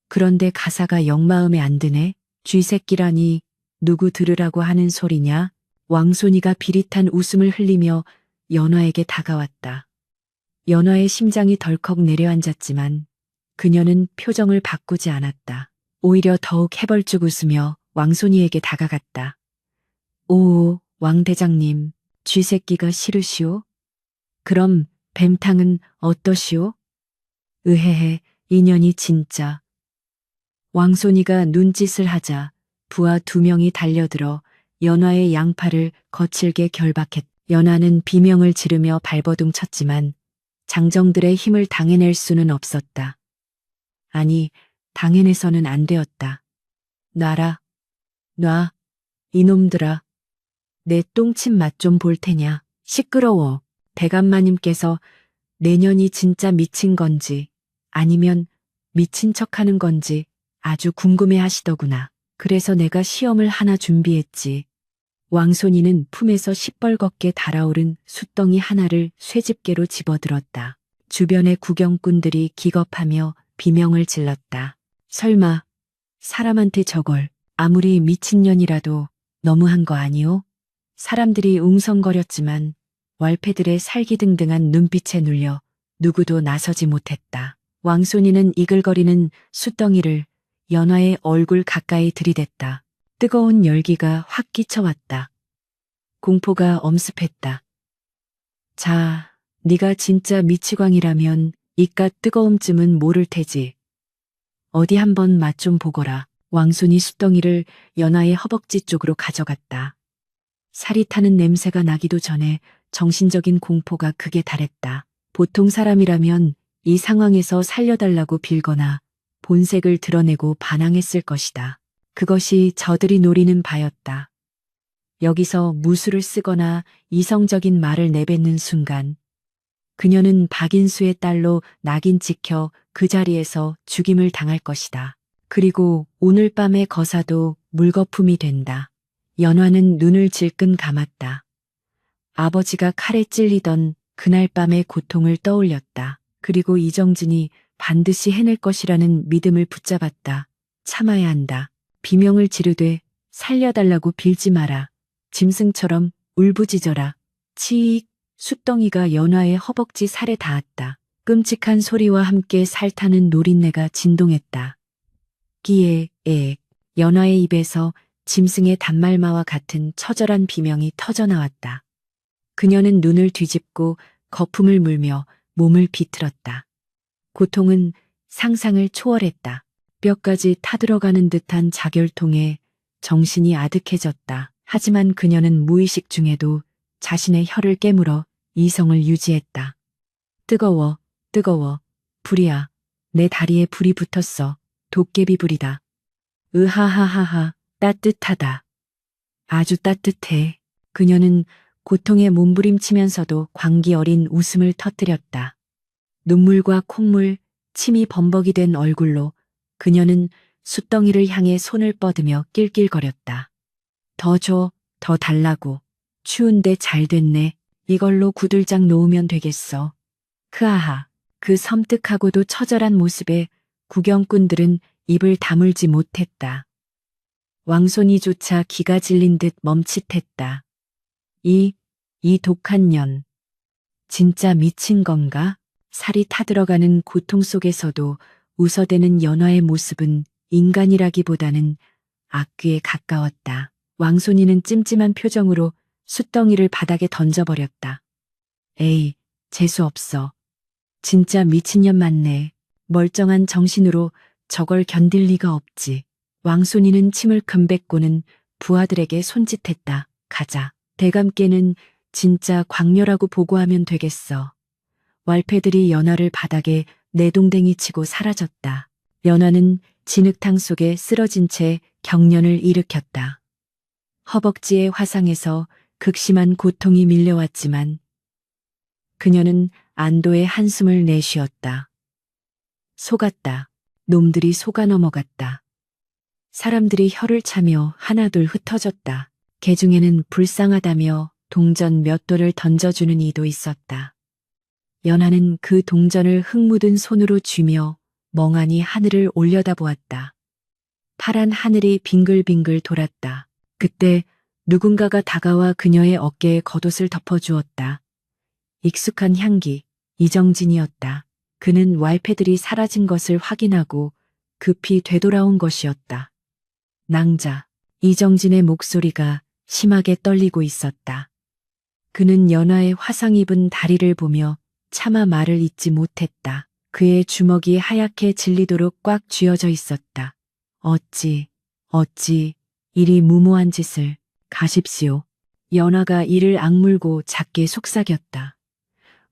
그런데 가사가 영 마음에 안 드네. 쥐새끼라니 누구 들으라고 하는 소리냐? 왕손이가 비릿한 웃음을 흘리며 연화에게 다가왔다. 연화의 심장이 덜컥 내려앉았지만 그녀는 표정을 바꾸지 않았다. 오히려 더욱 해벌쭉 웃으며 왕손이에게 다가갔다. 오, 왕대장님, 쥐새끼가 싫으시오? 그럼 뱀탕은 어떠시오? 으헤헤, 인연이 진짜. 왕손이가 눈짓을 하자 부하 2명이 달려들어 연화의 양팔을 거칠게 결박했. 연화는 비명을 지르며 발버둥 쳤지만 장정들의 힘을 당해낼 수는 없었다. 아니, 당해내서는 안 되었다. 놔라. 놔. 이놈들아. 내 똥침 맛 좀 볼 테냐. 시끄러워. 대감마님께서 내년이 진짜 미친 건지 아니면 미친 척하는 건지 아주 궁금해 하시더구나. 그래서 내가 시험을 하나 준비했지. 왕손이는 품에서 시뻘겋게 달아오른 숫덩이 하나를 쇠집게로 집어들었다. 주변의 구경꾼들이 기겁하며 비명을 질렀다. 설마 사람한테 저걸 아무리 미친년이라도 너무한 거 아니오? 사람들이 웅성거렸지만 왈패들의 살기등등한 눈빛에 눌려 누구도 나서지 못했다. 왕손이는 이글거리는 숫덩이를 연화의 얼굴 가까이 들이댔다. 뜨거운 열기가 확 끼쳐왔다. 공포가 엄습했다. 자, 네가 진짜 미치광이라면 이깟 뜨거움쯤은 모를 테지. 어디 한번 맛 좀 보거라. 왕손이 숫덩이를 연화의 허벅지 쪽으로 가져갔다. 살이 타는 냄새가 나기도 전에 정신적인 공포가 극에 달했다. 보통 사람이라면 이 상황에서 살려달라고 빌거나 본색을 드러내고 반항했을 것이다. 그것이 저들이 노리는 바였다. 여기서 무술을 쓰거나 이성적인 말을 내뱉는 순간 그녀는 박인수의 딸로 낙인 찍혀 그 자리에서 죽임을 당할 것이다. 그리고 오늘 밤의 거사도 물거품이 된다. 연화는 눈을 질끈 감았다. 아버지가 칼에 찔리던 그날 밤의 고통을 떠올렸다. 그리고 이정진이 반드시 해낼 것이라는 믿음을 붙잡았다. 참아야 한다. 비명을 지르되 살려달라고 빌지 마라. 짐승처럼 울부짖어라. 치익. 숫덩이가 연화의 허벅지 살에 닿았다. 끔찍한 소리와 함께 살타는 노린내가 진동했다. 끼에 에 연화의 입에서 짐승의 단말마와 같은 처절한 비명이 터져나왔다. 그녀는 눈을 뒤집고 거품을 물며 몸을 비틀었다. 고통은 상상을 초월했다. 뼈까지 타들어가는 듯한 자결통에 정신이 아득해졌다. 하지만 그녀는 무의식 중에도 자신의 혀를 깨물어 이성을 유지했다. 뜨거워, 뜨거워, 불이야. 내 다리에 불이 붙었어. 도깨비 불이다. 으하하하하, 따뜻하다. 아주 따뜻해. 그녀는 고통에 몸부림치면서도 광기 어린 웃음을 터뜨렸다. 눈물과 콧물, 침이 범벅이 된 얼굴로 그녀는 숫덩이를 향해 손을 뻗으며 낄낄거렸다. 더 줘, 더 달라고. 추운데 잘 됐네. 이걸로 구들장 놓으면 되겠어. 크아하. 그 섬뜩하고도 처절한 모습에 구경꾼들은 입을 다물지 못했다. 왕손이조차 기가 질린 듯 멈칫했다. 이 독한 년. 진짜 미친 건가? 살이 타들어가는 고통 속에서도 웃어대는 연화의 모습은 인간이라기보다는 악귀에 가까웠다. 왕손이는 찜찜한 표정으로 숫덩이를 바닥에 던져버렸다. 에이, 재수없어. 진짜 미친년 맞네. 멀쩡한 정신으로 저걸 견딜 리가 없지. 왕손이는 침을 금뱉고는 부하들에게 손짓했다. 가자. 대감께는 진짜 광녀라고 보고하면 되겠어. 왈패들이 연화를 바닥에 내동댕이 치고 사라졌다. 연화는 진흙탕 속에 쓰러진 채 경련을 일으켰다. 허벅지의 화상에서 극심한 고통이 밀려왔지만 그녀는 안도의 한숨을 내쉬었다. 속았다. 놈들이 속아 넘어갔다. 사람들이 혀를 차며 하나둘 흩어졌다. 개 중에는 불쌍하다며 동전 몇 돌을 던져주는 이도 있었다. 연하는 그 동전을 흙 묻은 손으로 쥐며 멍하니 하늘을 올려다보았다. 파란 하늘이 빙글빙글 돌았다. 그때 누군가가 다가와 그녀의 어깨에 겉옷을 덮어주었다. 익숙한 향기, 이정진이었다. 그는 왈패들이 사라진 것을 확인하고 급히 되돌아온 것이었다. 낭자, 이정진의 목소리가 심하게 떨리고 있었다. 그는 연화의 화상 입은 다리를 보며 차마 말을 잇지 못했다. 그의 주먹이 하얗게 질리도록 꽉 쥐어져 있었다. 어찌 이리 무모한 짓을. 가십시오. 연화가 이를 악물고 작게 속삭였다.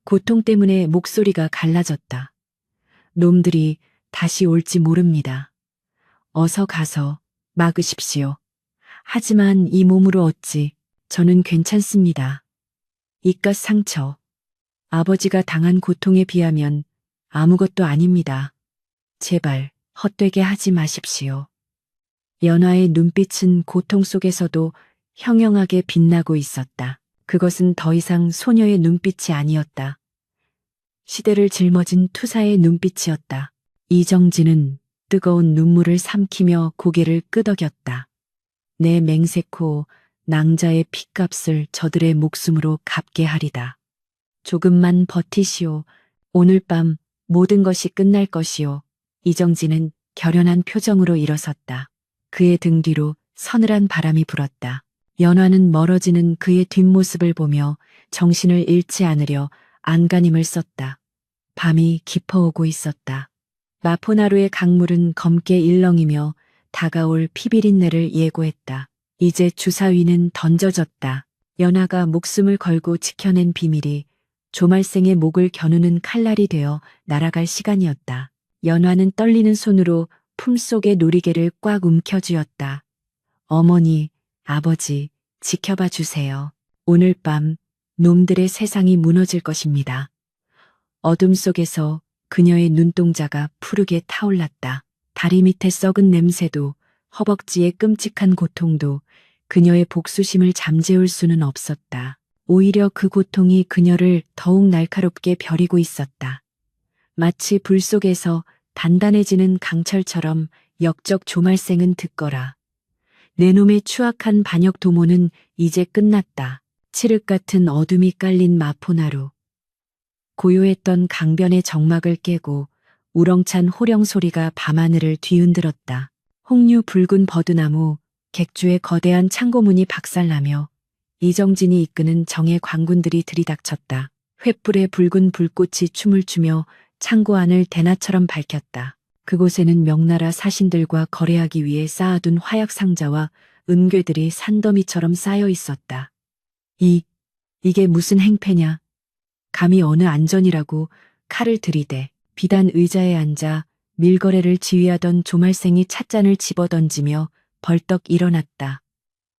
고통 때문에 목소리가 갈라졌다. 놈들이 다시 올지 모릅니다. 어서 가서 막으십시오. 하지만 이 몸으로 어찌. 저는 괜찮습니다. 이깟 상처. 아버지가 당한 고통에 비하면 아무것도 아닙니다. 제발 헛되게 하지 마십시오. 연화의 눈빛은 고통 속에서도 형형하게 빛나고 있었다. 그것은 더 이상 소녀의 눈빛이 아니었다. 시대를 짊어진 투사의 눈빛이었다. 이정진은 뜨거운 눈물을 삼키며 고개를 끄덕였다. 내 맹세코 낭자의 핏값을 저들의 목숨으로 갚게 하리다. 조금만 버티시오. 오늘 밤 모든 것이 끝날 것이오. 이정진은 결연한 표정으로 일어섰다. 그의 등 뒤로 서늘한 바람이 불었다. 연화는 멀어지는 그의 뒷모습을 보며 정신을 잃지 않으려 안간힘을 썼다. 밤이 깊어오고 있었다. 마포나루의 강물은 검게 일렁이며 다가올 피비린내를 예고했다. 이제 주사위는 던져졌다. 연화가 목숨을 걸고 지켜낸 비밀이 조말생의 목을 겨누는 칼날이 되어 날아갈 시간이었다. 연화는 떨리는 손으로 품속의 놀이개를 꽉 움켜쥐었다. 어머니, 아버지, 지켜봐 주세요. 오늘 밤 놈들의 세상이 무너질 것입니다. 어둠 속에서 그녀의 눈동자가 푸르게 타올랐다. 다리 밑에 썩은 냄새도 허벅지의 끔찍한 고통도 그녀의 복수심을 잠재울 수는 없었다. 오히려 그 고통이 그녀를 더욱 날카롭게 벼리고 있었다. 마치 불 속에서 단단해지는 강철처럼 역적 조말생은 듣거라. 내 놈의 추악한 반역 도모는 이제 끝났다. 칠흑 같은 어둠이 깔린 마포나루. 고요했던 강변의 정막을 깨고 우렁찬 호령 소리가 밤하늘을 뒤흔들었다. 홍류 붉은 버드나무, 객주의 거대한 창고문이 박살나며 이정진이 이끄는 정예 관군들이 들이닥쳤다. 횃불에 붉은 불꽃이 춤을 추며 창고 안을 대낮처럼 밝혔다. 그곳에는 명나라 사신들과 거래하기 위해 쌓아둔 화약 상자와 은괴들이 산더미처럼 쌓여 있었다. 이게 무슨 행패냐? 감히 어느 안전이라고 칼을 들이대 비단 의자에 앉아 밀거래를 지휘하던 조말생이 찻잔을 집어던지며 벌떡 일어났다.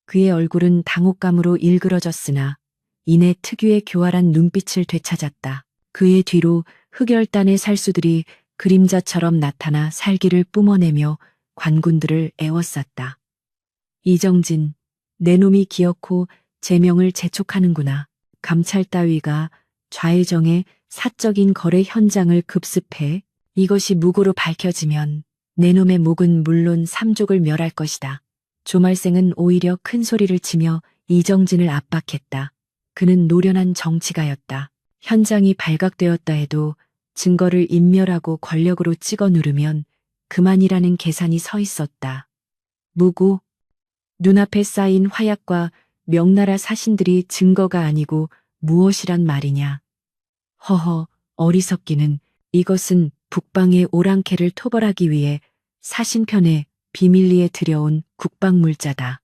그의 얼굴은 당혹감으로 일그러졌으나 이내 특유의 교활한 눈빛을 되찾았다. 그의 뒤로 흑열단의 살수들이 그림자처럼 나타나 살기를 뿜어내며 관군들을 애워쌌다. 이정진, 내 놈이 기어코 제명을 재촉하는구나. 감찰 따위가 좌회정의 사적인 거래 현장을 급습해 이것이 무고로 밝혀지면 내 놈의 목은 물론 삼족을 멸할 것이다. 조말생은 오히려 큰 소리를 치며 이정진을 압박했다. 그는 노련한 정치가였다. 현장이 발각되었다 해도 증거를 인멸하고 권력으로 찍어 누르면 그만이라는 계산이 서 있었다. 무고, 눈앞에 쌓인 화약과 명나라 사신들이 증거가 아니고 무엇이란 말이냐. 허허, 어리석기는. 이것은 북방의 오랑캐를 토벌하기 위해 사신편에 비밀리에 들여온 국방물자다.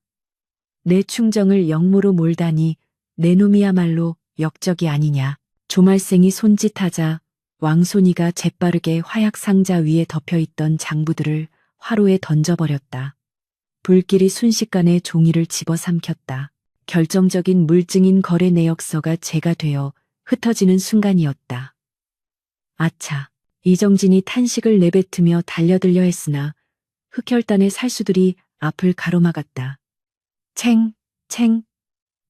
내 충정을 역모로 몰다니 내 놈이야말로 역적이 아니냐. 조말생이 손짓하자 왕손이가 재빠르게 화약 상자 위에 덮여있던 장부들을 화로에 던져버렸다. 불길이 순식간에 종이를 집어삼켰다. 결정적인 물증인 거래 내역서가 재가 되어 흩어지는 순간이었다. 아차, 이정진이 탄식을 내뱉으며 달려들려 했으나 흑혈단의 살수들이 앞을 가로막았다. 챙.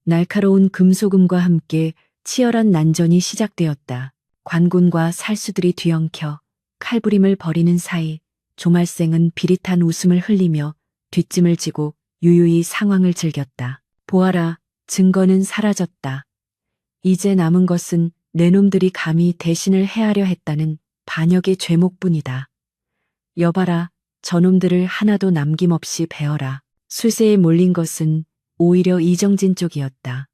날카로운 금소금과 함께 치열한 난전이 시작되었다. 관군과 살수들이 뒤엉켜 칼부림을 벌이는 사이 조말생은 비릿한 웃음을 흘리며 뒷짐을 지고 유유히 상황을 즐겼다. 보아라, 증거는 사라졌다. 이제 남은 것은 내 놈들이 감히 대신을 해하려 했다는 반역의 죄목뿐이다. 여봐라, 저놈들을 하나도 남김없이 베어라. 수세에 몰린 것은 오히려 이정진 쪽이었다.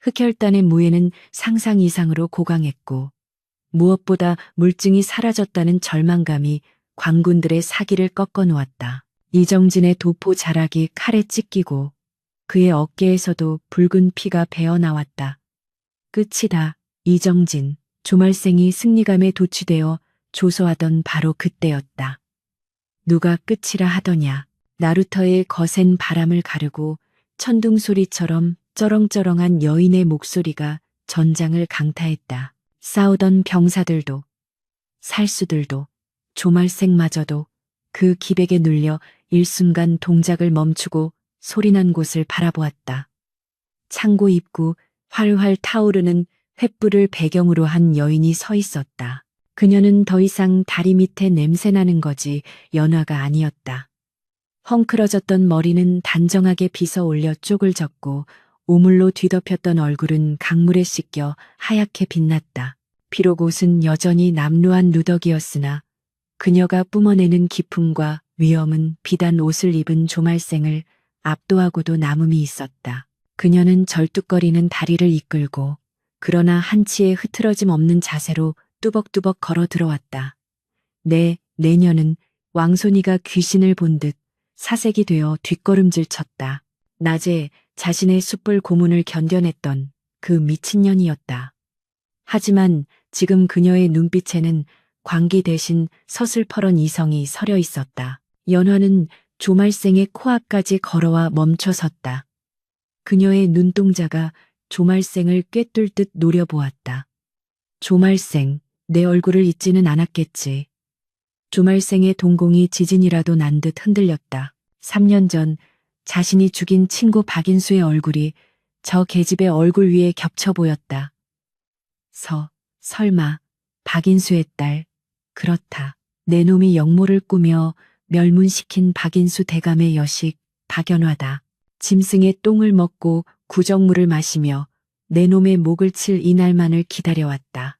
흑혈단의 무예는 상상 이상으로 고강했고 무엇보다 물증이 사라졌다는 절망감이 관군들의 사기를 꺾어 놓았다. 이정진의 도포 자락이 칼에 찢기고 그의 어깨에서도 붉은 피가 배어 나왔다. 끝이다. 이정진. 조말생이 승리감에 도취되어 조소하던 바로 그때였다. 누가 끝이라 하더냐. 나루터의 거센 바람을 가르고 천둥 소리처럼 쩌렁쩌렁한 여인의 목소리가 전장을 강타했다. 싸우던 병사들도, 살수들도, 조말생마저도 그 기백에 눌려 일순간 동작을 멈추고 소리난 곳을 바라보았다. 창고 입구 활활 타오르는 횃불을 배경으로 한 여인이 서 있었다. 그녀는 더 이상 다리 밑에 냄새나는 거지 연화가 아니었다. 헝클어졌던 머리는 단정하게 빗어 올려 쪽을 졌고 오물로 뒤덮였던 얼굴은 강물에 씻겨 하얗게 빛났다. 비록 옷은 여전히 남루한 누더기였으나 그녀가 뿜어내는 기품과 위엄은 비단 옷을 입은 조말생을 압도하고도 남음이 있었다. 그녀는 절뚝거리는 다리를 이끌고 그러나 한치의 흐트러짐 없는 자세로 뚜벅뚜벅 걸어 들어왔다. 내년은 왕손이가 귀신을 본 듯 사색이 되어 뒷걸음질 쳤다. 낮에 자신의 숯불 고문을 견뎌냈던 그 미친년이었다. 하지만 지금 그녀의 눈빛에는 광기 대신 서슬퍼런 이성이 서려 있었다. 연화는 조말생의 코앞까지 걸어와 멈춰 섰다. 그녀의 눈동자가 조말생을 꿰뚫 듯 노려보았다. 조말생, 내 얼굴을 잊지는 않았겠지. 조말생의 동공이 지진이라도 난 듯 흔들렸다. 3년 전 자신이 죽인 친구 박인수의 얼굴이 저 계집의 얼굴 위에 겹쳐 보였다. 설마 박인수의 딸, 그렇다. 내 놈이 역모를 꾸며 멸문시킨 박인수 대감의 여식 박연화다. 짐승의 똥을 먹고 구정물을 마시며 내 놈의 목을 칠 이날만을 기다려왔다.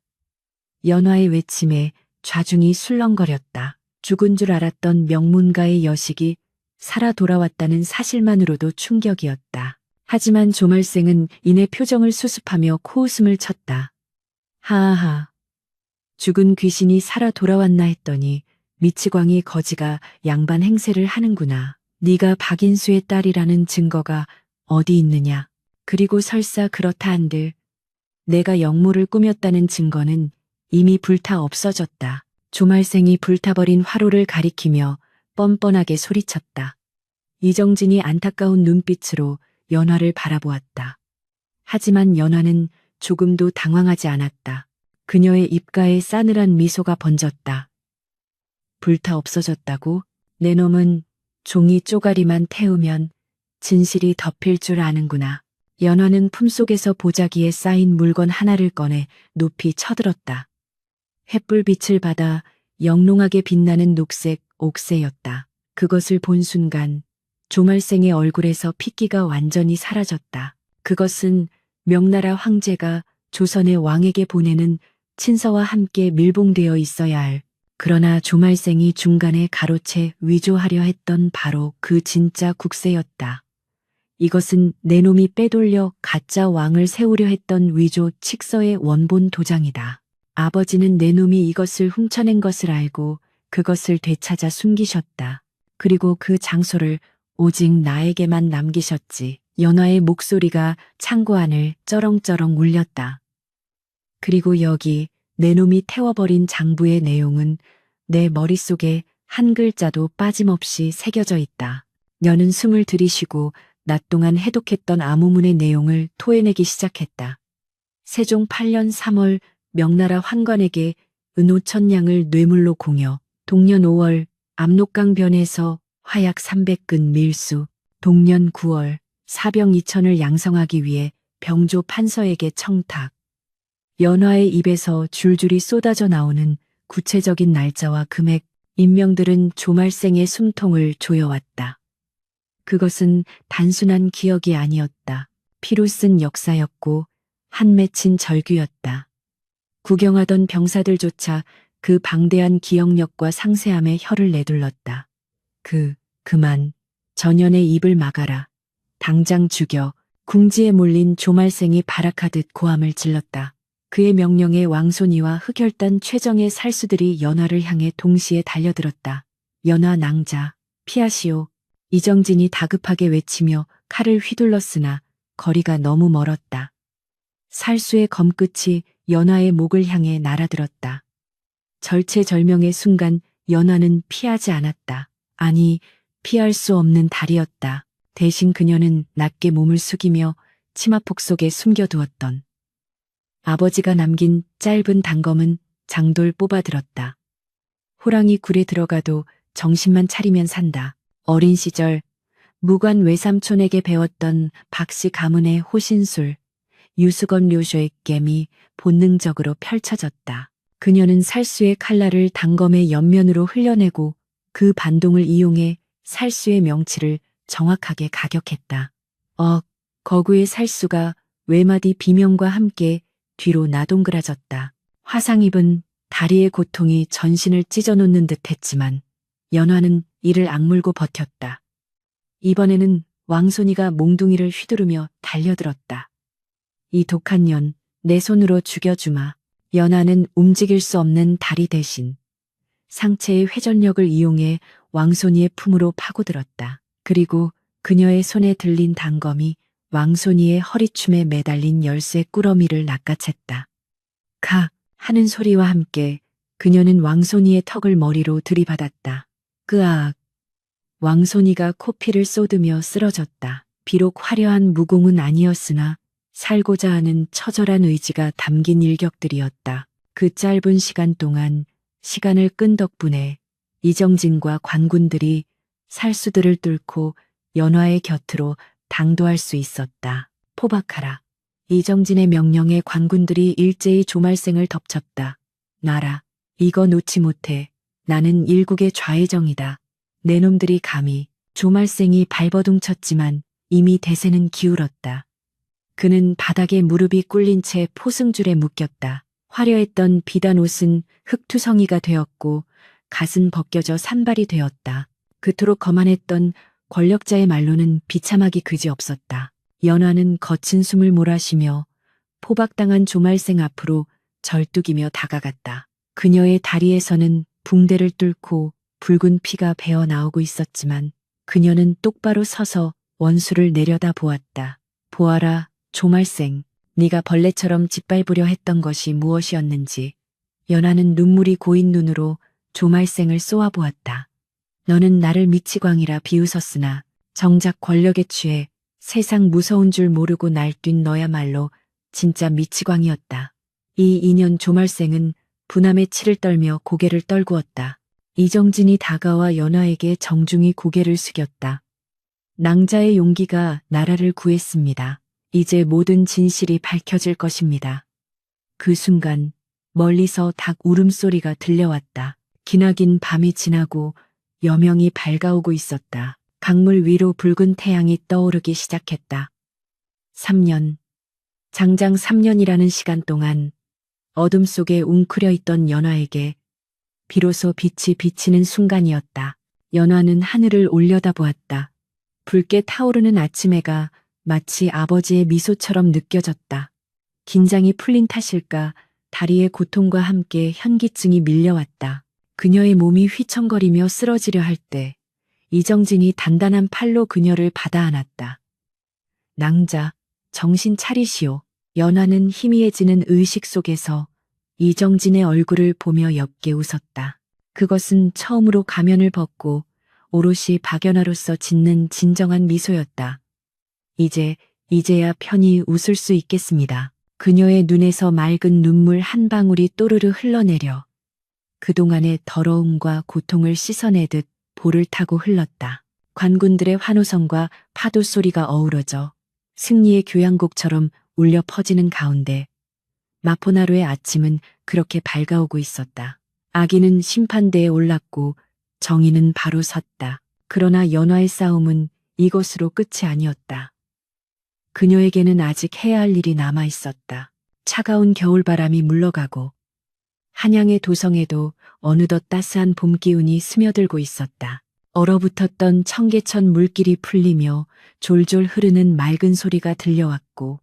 연화의 외침에 좌중이 술렁거렸다. 죽은 줄 알았던 명문가의 여식이 살아 돌아왔다는 사실만으로도 충격이었다. 하지만 조말생은 이내 표정을 수습하며 코웃음을 쳤다. 하하하. 죽은 귀신이 살아 돌아왔나 했더니 미치광이 거지가 양반 행세를 하는구나. 네가 박인수의 딸이라는 증거가 어디 있느냐. 그리고 설사 그렇다 한들 내가 역모를 꾸몄다는 증거는 이미 불타 없어졌다. 조말생이 불타버린 화로를 가리키며 뻔뻔하게 소리쳤다. 이정진이 안타까운 눈빛으로 연화를 바라보았다. 하지만 연화는 조금도 당황하지 않았다. 그녀의 입가에 싸늘한 미소가 번졌다. 불타 없어졌다고? 내 놈은 종이 쪼가리만 태우면 진실이 덮일 줄 아는구나. 연화는 품속에서 보자기에 쌓인 물건 하나를 꺼내 높이 쳐들었다. 횃불빛을 받아 영롱하게 빛나는 녹색 옥새였다. 그것을 본 순간 조말생의 얼굴에서 핏기가 완전히 사라졌다. 그것은 명나라 황제가 조선의 왕에게 보내는 친서와 함께 밀봉되어 있어야 할, 그러나 조말생이 중간에 가로채 위조하려 했던 바로 그 진짜 국세였다. 이것은 내 놈이 빼돌려 가짜 왕을 세우려 했던 위조 칙서의 원본 도장이다. 아버지는 내 놈이 이것을 훔쳐낸 것을 알고 그것을 되찾아 숨기셨다. 그리고 그 장소를 오직 나에게만 남기셨지. 연화의 목소리가 창고 안을 쩌렁쩌렁 울렸다. 그리고 여기 내 놈이 태워버린 장부의 내용은 내 머릿속에 한 글자도 빠짐없이 새겨져 있다. 여는 숨을 들이쉬고 낮 동안 해독했던 암호문의 내용을 토해내기 시작했다. 세종 8년 3월 명나라 환관에게 은호 1000냥을 뇌물로 공여, 동년 5월 압록강변에서 화약 300근 밀수, 동년 9월 사병 2000을 양성하기 위해 병조 판서에게 청탁. 연화의 입에서 줄줄이 쏟아져 나오는 구체적인 날짜와 금액, 인명들은 조말생의 숨통을 조여왔다. 그것은 단순한 기억이 아니었다. 피로 쓴 역사였고 한 맺힌 절규였다. 구경하던 병사들조차 그 방대한 기억력과 상세함에 혀를 내둘렀다. 그만, 전연의 입을 막아라. 당장 죽여. 궁지에 몰린 조말생이 발악하듯 고함을 질렀다. 그의 명령에 왕손이와 흑혈단 최정의 살수들이 연화를 향해 동시에 달려들었다. 연화 낭자, 피하시오. 이정진이 다급하게 외치며 칼을 휘둘렀으나 거리가 너무 멀었다. 살수의 검끝이 연화의 목을 향해 날아들었다. 절체절명의 순간 연화는 피하지 않았다. 아니, 피할 수 없는 달이었다. 대신 그녀는 낮게 몸을 숙이며 치마폭 속에 숨겨두었던 아버지가 남긴 짧은 단검은 장돌 뽑아들었다. 호랑이 굴에 들어가도 정신만 차리면 산다. 어린 시절 무관 외삼촌에게 배웠던 박씨 가문의 호신술, 유수건 료쇼의 겜이 본능적으로 펼쳐졌다. 그녀는 살수의 칼날을 단검의 옆면으로 흘려내고 그 반동을 이용해 살수의 명치를 정확하게 가격했다. 거구의 살수가 외마디 비명과 함께 뒤로 나동그라졌다. 화상 입은 다리의 고통이 전신을 찢어놓는 듯 했지만 연화는 이를 악물고 버텼다. 이번에는 왕손이가 몽둥이를 휘두르며 달려들었다. 이 독한 년, 내 손으로 죽여주마. 연화는 움직일 수 없는 다리 대신 상체의 회전력을 이용해 왕손이의 품으로 파고들었다. 그리고 그녀의 손에 들린 단검이 왕손이의 허리춤에 매달린 열쇠 꾸러미를 낚아챘다. 가! 하는 소리와 함께 그녀는 왕손이의 턱을 머리로 들이받았다. 끄악! 왕손이가 코피를 쏟으며 쓰러졌다. 비록 화려한 무공은 아니었으나 살고자 하는 처절한 의지가 담긴 일격들이었다. 그 짧은 시간 동안 시간을 끈 덕분에 이정진과 관군들이 살수들을 뚫고 연화의 곁으로 당도할 수 있었다. 포박하라. 이정진의 명령에 관군들이 일제히 조말생을 덮쳤다. 나라, 이거 놓지 못해. 나는 일국의 좌의정이다. 내 놈들이 감히. 조말생이 발버둥 쳤지만 이미 대세는 기울었다. 그는 바닥에 무릎이 꿇린 채 포승줄에 묶였다. 화려했던 비단 옷은 흙투성이가 되었고 갓은 벗겨져 산발이 되었다. 그토록 거만했던 권력자의 말로는 비참하기 그지없었다. 연화는 거친 숨을 몰아쉬며 포박당한 조말생 앞으로 절뚝이며 다가갔다. 그녀의 다리에서는 붕대를 뚫고 붉은 피가 배어 나오고 있었지만 그녀는 똑바로 서서 원수를 내려다 보았다. 보아라, 조말생. 네가 벌레처럼 짓밟으려 했던 것이 무엇이었는지. 연화는 눈물이 고인 눈으로 조말생을 쏘아보았다. 너는 나를 미치광이라 비웃었으나 정작 권력에 취해 세상 무서운 줄 모르고 날뛴 너야말로 진짜 미치광이었다. 이 인연 조말생은 분함에 치를 떨며 고개를 떨구었다. 이정진이 다가와 연화에게 정중히 고개를 숙였다. 낭자의 용기가 나라를 구했습니다. 이제 모든 진실이 밝혀질 것입니다. 그 순간 멀리서 닭 울음소리가 들려왔다. 기나긴 밤이 지나고 여명이 밝아오고 있었다. 강물 위로 붉은 태양이 떠오르기 시작했다. 3년. 장장 3년이라는 시간 동안 어둠 속에 웅크려 있던 연화에게 비로소 빛이 비치는 순간이었다. 연화는 하늘을 올려다보았다. 붉게 타오르는 아침해가 마치 아버지의 미소처럼 느껴졌다. 긴장이 풀린 탓일까 다리의 고통과 함께 현기증이 밀려왔다. 그녀의 몸이 휘청거리며 쓰러지려 할 때 이정진이 단단한 팔로 그녀를 받아 안았다. 낭자, 정신 차리시오. 연화는 희미해지는 의식 속에서 이정진의 얼굴을 보며 옅게 웃었다. 그것은 처음으로 가면을 벗고 오롯이 박연화로서 짓는 진정한 미소였다. 이제야 편히 웃을 수 있겠습니다. 그녀의 눈에서 맑은 눈물 한 방울이 또르르 흘러내려 그동안의 더러움과 고통을 씻어내듯 볼을 타고 흘렀다. 관군들의 환호성과 파도 소리가 어우러져 승리의 교향곡처럼 울려 퍼지는 가운데 마포나루의 아침은 그렇게 밝아오고 있었다. 악인은 심판대에 올랐고 정의는 바로 섰다. 그러나 연화의 싸움은 이것으로 끝이 아니었다. 그녀에게는 아직 해야 할 일이 남아 있었다. 차가운 겨울바람이 물러가고 한양의 도성에도 어느덧 따스한 봄 기운이 스며들고 있었다. 얼어붙었던 청계천 물길이 풀리며 졸졸 흐르는 맑은 소리가 들려왔고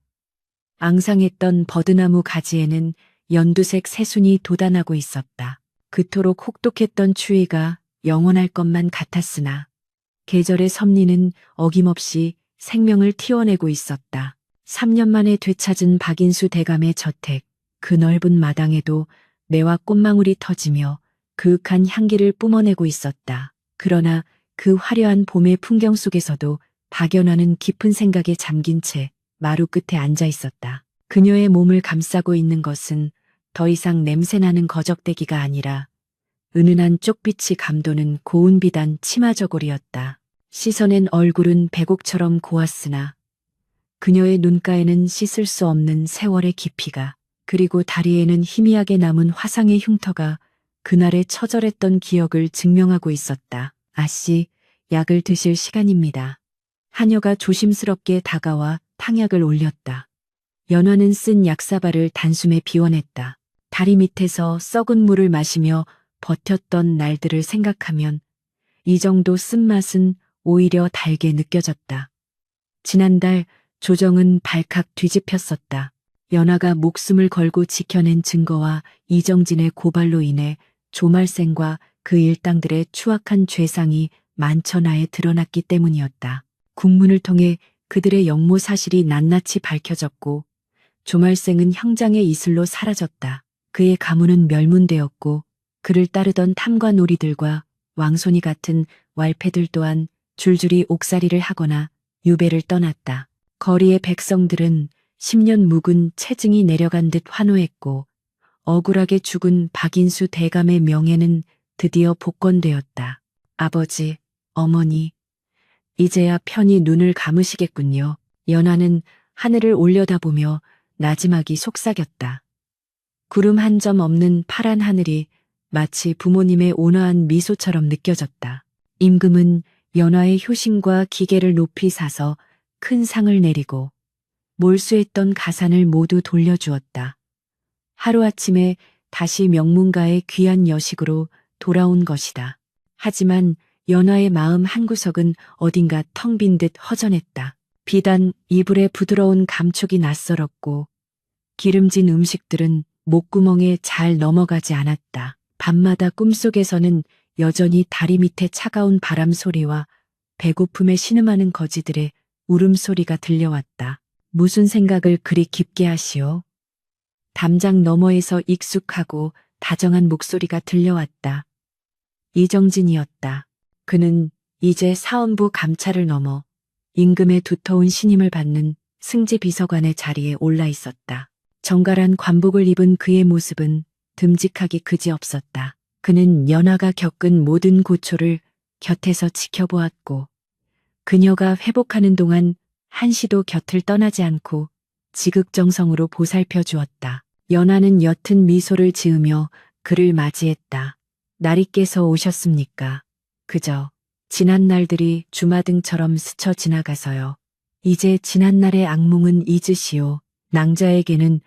앙상했던 버드나무 가지에는 연두색 새순이 돋아나고 있었다. 그토록 혹독했던 추위가 영원할 것만 같았으나 계절의 섭리는 어김없이 생명을 틔워내고 있었다. 3년 만에 되찾은 박인수 대감의 저택, 그 넓은 마당에도 매와 꽃망울이 터지며 그윽한 향기를 뿜어내고 있었다. 그러나 그 화려한 봄의 풍경 속에서도 박연화는 깊은 생각에 잠긴 채 마루 끝에 앉아 있었다. 그녀의 몸을 감싸고 있는 것은 더 이상 냄새나는 거적대기가 아니라 은은한 쪽빛이 감도는 고운 비단 치마 저고리였다. 씻어낸 얼굴은 백옥처럼 고왔으나 그녀의 눈가에는 씻을 수 없는 세월의 깊이가, 그리고 다리에는 희미하게 남은 화상의 흉터가 그날의 처절했던 기억을 증명하고 있었다. 아씨, 약을 드실 시간입니다. 하녀가 조심스럽게 다가와 탕약을 올렸다. 연화는 쓴 약사발을 단숨에 비워냈다. 다리 밑에서 썩은 물을 마시며 버텼던 날들을 생각하면 이 정도 쓴맛은 오히려 달게 느껴졌다. 지난달 조정은 발칵 뒤집혔었다. 연화가 목숨을 걸고 지켜낸 증거와 이정진의 고발로 인해 조말생과 그 일당들의 추악한 죄상이 만천하에 드러났기 때문이었다. 국문을 통해 그들의 역모 사실이 낱낱이 밝혀졌고 조말생은 형장의 이슬로 사라졌다. 그의 가문은 멸문되었고 그를 따르던 탐관오리들과 왕손이 같은 왈패들 또한 줄줄이 옥살이를 하거나 유배를 떠났다. 거리의 백성들은 10년 묵은 체증이 내려간 듯 환호했고 억울하게 죽은 박인수 대감의 명예는 드디어 복권되었다. 아버지, 어머니, 이제야 편히 눈을 감으시겠군요. 연화는 하늘을 올려다보며 나지막이 속삭였다. 구름 한 점 없는 파란 하늘이 마치 부모님의 온화한 미소처럼 느껴졌다. 임금은 연화의 효심과 기계를 높이 사서 큰 상을 내리고 몰수했던 가산을 모두 돌려주었다. 하루아침에 다시 명문가의 귀한 여식으로 돌아온 것이다. 하지만 연화의 마음 한구석은 어딘가 텅 빈 듯 허전했다. 비단 이불의 부드러운 감촉이 낯설었고 기름진 음식들은 목구멍에 잘 넘어가지 않았다. 밤마다 꿈속에서는 여전히 다리 밑에 차가운 바람 소리와 배고픔에 신음하는 거지들의 울음소리가 들려왔다. 무슨 생각을 그리 깊게 하시오? 담장 너머에서 익숙하고 다정한 목소리가 들려왔다. 이정진이었다. 그는 이제 사헌부 감찰을 넘어 임금의 두터운 신임을 받는 승지 비서관의 자리에 올라 있었다. 정갈한 관복을 입은 그의 모습은 듬직하기 그지없었다. 그는 연화가 겪은 모든 고초를 곁에서 지켜보았고 그녀가 회복하는 동안 한시도 곁을 떠나지 않고 지극정성으로 보살펴 주었다. 연화는 옅은 미소를 지으며 그를 맞이했다. 날이 깨서 오셨습니까? 그저 지난 날들이 주마등처럼 스쳐 지나가서요. 이제 지난 날의 악몽은 잊으시오. 낭자에게는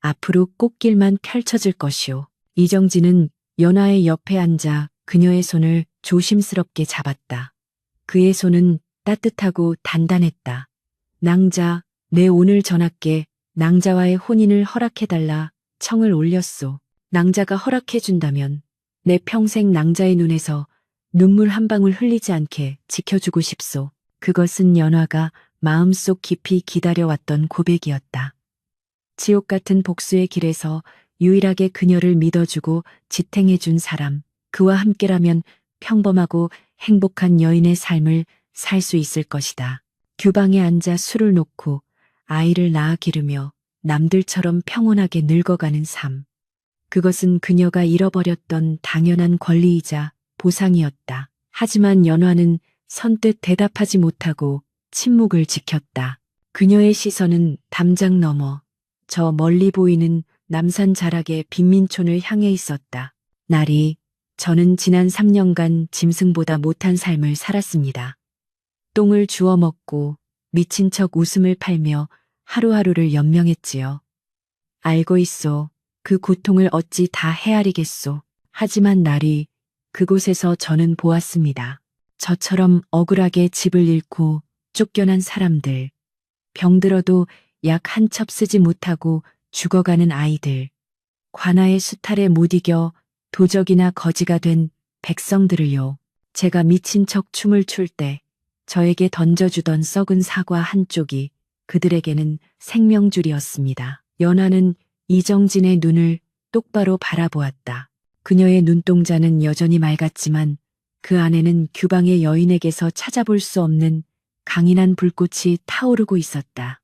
앞으로 꽃길만 펼쳐질 것이오. 이정진은 연화의 옆에 앉아 그녀의 손을 조심스럽게 잡았다. 그의 손은 따뜻하고 단단했다. 낭자, 내 오늘 전하께 낭자와의 혼인을 허락해달라 청을 올렸소. 낭자가 허락해준다면 내 평생 낭자의 눈에서 눈물 한 방울 흘리지 않게 지켜주고 싶소. 그것은 연화가 마음속 깊이 기다려왔던 고백이었다. 지옥 같은 복수의 길에서 유일하게 그녀를 믿어주고 지탱해준 사람, 그와 함께라면 평범하고 행복한 여인의 삶을 살 수 있을 것이다. 규방에 앉아 술을 놓고 아이를 낳아 기르며 남들처럼 평온하게 늙어가는 삶. 그것은 그녀가 잃어버렸던 당연한 권리이자 보상이었다. 하지만 연화는 선뜻 대답하지 못하고 침묵을 지켰다. 그녀의 시선은 담장 너머 저 멀리 보이는 남산 자락의 빈민촌을 향해 있었다. 나리, 저는 지난 3년간 짐승보다 못한 삶을 살았습니다. 똥을 주워 먹고 미친 척 웃음을 팔며 하루하루를 연명했지요. 알고 있소. 그 고통을 어찌 다 헤아리겠소. 하지만 나리, 그곳에서 저는 보았습니다. 저처럼 억울하게 집을 잃고 쫓겨난 사람들. 병들어도 약 한 첩 쓰지 못하고 죽어가는 아이들. 관아의 수탈에 못 이겨 도적이나 거지가 된 백성들을요. 제가 미친 척 춤을 출 때 저에게 던져주던 썩은 사과 한 쪽이 그들에게는 생명줄이었습니다. 연화는 이정진의 눈을 똑바로 바라보았다. 그녀의 눈동자는 여전히 맑았지만 그 안에는 규방의 여인에게서 찾아볼 수 없는 강인한 불꽃이 타오르고 있었다.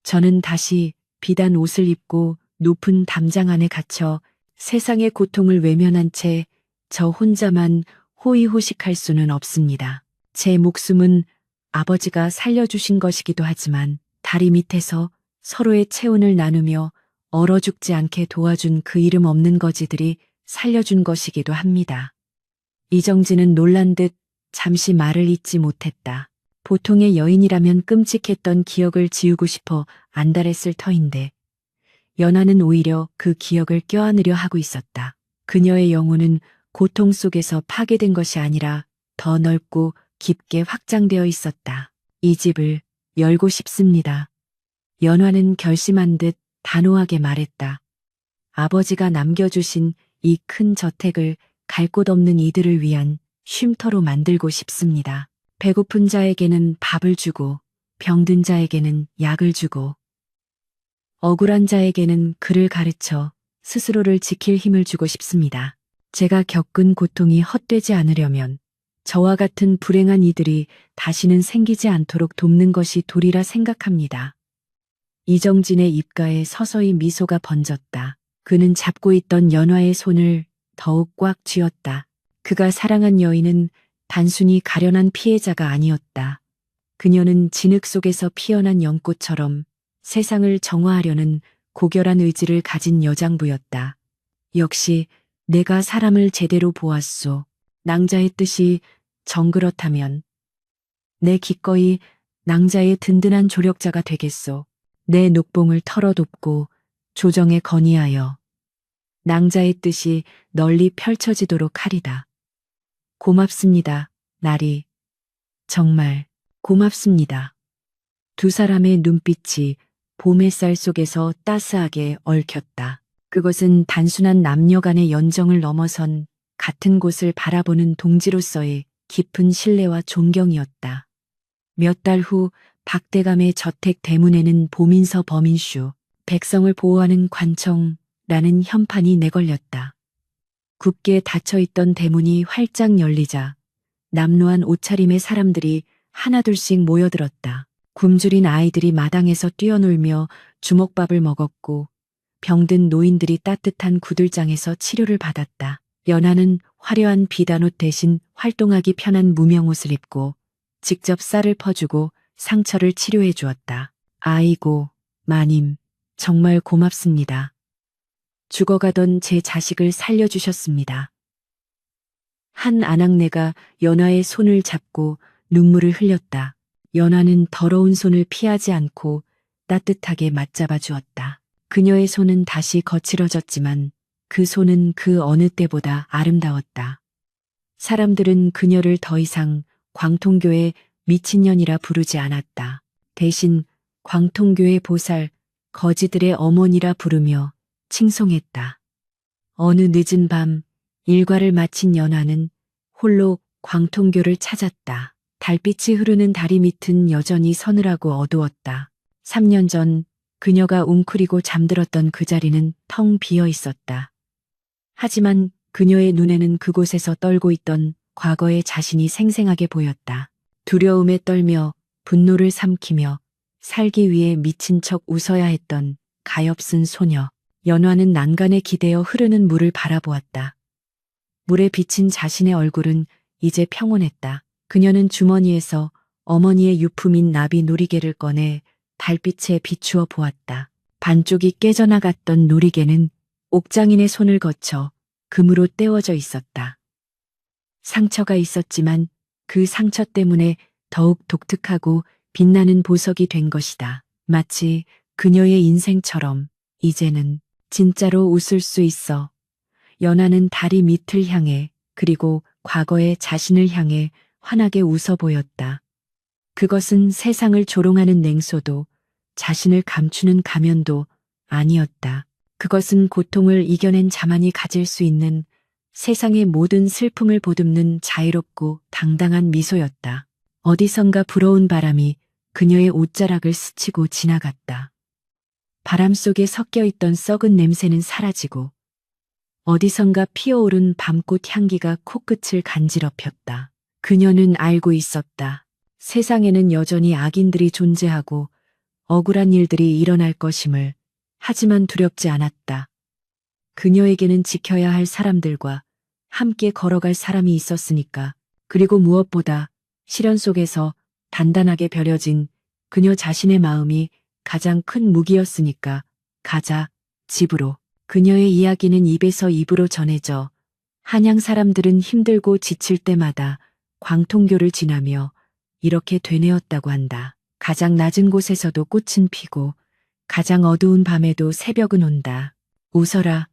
저는 다시 비단 옷을 입고 높은 담장 안에 갇혀 세상의 고통을 외면한 채 저 혼자만 호의호식할 수는 없습니다. 제 목숨은 아버지가 살려주신 것이기도 하지만 다리 밑에서 서로의 체온을 나누며 얼어 죽지 않게 도와준 그 이름 없는 거지들이 살려준 것이기도 합니다. 이정진은 놀란 듯 잠시 말을 잇지 못했다. 보통의 여인이라면 끔찍했던 기억을 지우고 싶어 안달했을 터인데 연화는 오히려 그 기억을 껴안으려 하고 있었다. 그녀의 영혼은 고통 속에서 파괴된 것이 아니라 더 넓고 깊게 확장되어 있었다. 이 집을 열고 싶습니다. 연화는 결심한 듯 단호하게 말했다. 아버지가 남겨주신 이 큰 저택을 갈 곳 없는 이들을 위한 쉼터로 만들고 싶습니다. 배고픈 자에게는 밥을 주고 병든 자에게는 약을 주고 억울한 자에게는 글을 가르쳐 스스로를 지킬 힘을 주고 싶습니다. 제가 겪은 고통이 헛되지 않으려면 저와 같은 불행한 이들이 다시는 생기지 않도록 돕는 것이 도리라 생각합니다. 이정진의 입가에 서서히 미소가 번졌다. 그는 잡고 있던 연화의 손을 더욱 꽉 쥐었다. 그가 사랑한 여인은 단순히 가련한 피해자가 아니었다. 그녀는 진흙 속에서 피어난 연꽃처럼 세상을 정화하려는 고결한 의지를 가진 여장부였다. 역시 내가 사람을 제대로 보았소. 낭자의 뜻이 정그렇다면 내 기꺼이 낭자의 든든한 조력자가 되겠소. 내 녹봉을 털어돋고 조정에 건의하여 낭자의 뜻이 널리 펼쳐지도록 하리다. 고맙습니다, 나리. 정말 고맙습니다. 두 사람의 눈빛이 봄 햇살 속에서 따스하게 얽혔다. 그것은 단순한 남녀 간의 연정을 넘어선 같은 곳을 바라보는 동지로서의 깊은 신뢰와 존경이었다. 몇 달 후 박대감의 저택 대문에는 보민서 범인슈, 백성을 보호하는 관청라는 현판이 내걸렸다. 굳게 닫혀있던 대문이 활짝 열리자 남루한 옷차림의 사람들이 하나둘씩 모여들었다. 굶주린 아이들이 마당에서 뛰어놀며 주먹밥을 먹었고 병든 노인들이 따뜻한 구들장에서 치료를 받았다. 연하는 화려한 비단옷 대신 활동하기 편한 무명옷을 입고 직접 쌀을 퍼주고 상처를 치료해 주었다. 아이고, 마님, 정말 고맙습니다. 죽어가던 제 자식을 살려주셨습니다. 한 아낙네가 연하의 손을 잡고 눈물을 흘렸다. 연하는 더러운 손을 피하지 않고 따뜻하게 맞잡아 주었다. 그녀의 손은 다시 거칠어졌지만 그 손은 그 어느 때보다 아름다웠다. 사람들은 그녀를 더 이상 광통교의 미친년이라 부르지 않았다. 대신 광통교의 보살, 거지들의 어머니라 부르며 칭송했다. 어느 늦은 밤 일과를 마친 연하는 홀로 광통교를 찾았다. 달빛이 흐르는 다리 밑은 여전히 서늘하고 어두웠다. 3년 전 그녀가 웅크리고 잠들었던 그 자리는 텅 비어 있었다. 하지만 그녀의 눈에는 그곳에서 떨고 있던 과거의 자신이 생생하게 보였다. 두려움에 떨며 분노를 삼키며 살기 위해 미친 척 웃어야 했던 가엾은 소녀. 연화는 난간에 기대어 흐르는 물을 바라보았다. 물에 비친 자신의 얼굴은 이제 평온했다. 그녀는 주머니에서 어머니의 유품인 나비 놀이개를 꺼내 달빛에 비추어 보았다. 반쪽이 깨져나갔던 놀이개는 옥장인의 손을 거쳐 금으로 떼워져 있었다. 상처가 있었지만 그 상처 때문에 더욱 독특하고 빛나는 보석이 된 것이다. 마치 그녀의 인생처럼 이제는 진짜로 웃을 수 있어. 연하는 다리 밑을 향해 그리고 과거의 자신을 향해 환하게 웃어 보였다. 그것은 세상을 조롱하는 냉소도 자신을 감추는 가면도 아니었다. 그것은 고통을 이겨낸 자만이 가질 수 있는 세상의 모든 슬픔을 보듬는 자유롭고 당당한 미소였다. 어디선가 불어온 바람이 그녀의 옷자락을 스치고 지나갔다. 바람 속에 섞여 있던 썩은 냄새는 사라지고 어디선가 피어오른 밤꽃 향기가 코끝을 간지럽혔다. 그녀는 알고 있었다. 세상에는 여전히 악인들이 존재하고 억울한 일들이 일어날 것임을. 하지만 두렵지 않았다. 그녀에게는 지켜야 할 사람들과 함께 걸어갈 사람이 있었으니까. 그리고 무엇보다 시련 속에서 단단하게 벼려진 그녀 자신의 마음이 가장 큰 무기였으니까. 가자, 집으로. 그녀의 이야기는 입에서 입으로 전해져 한양 사람들은 힘들고 지칠 때마다 광통교를 지나며 이렇게 되뇌었다고 한다. 가장 낮은 곳에서도 꽃은 피고 가장 어두운 밤에도 새벽은 온다. 웃어라.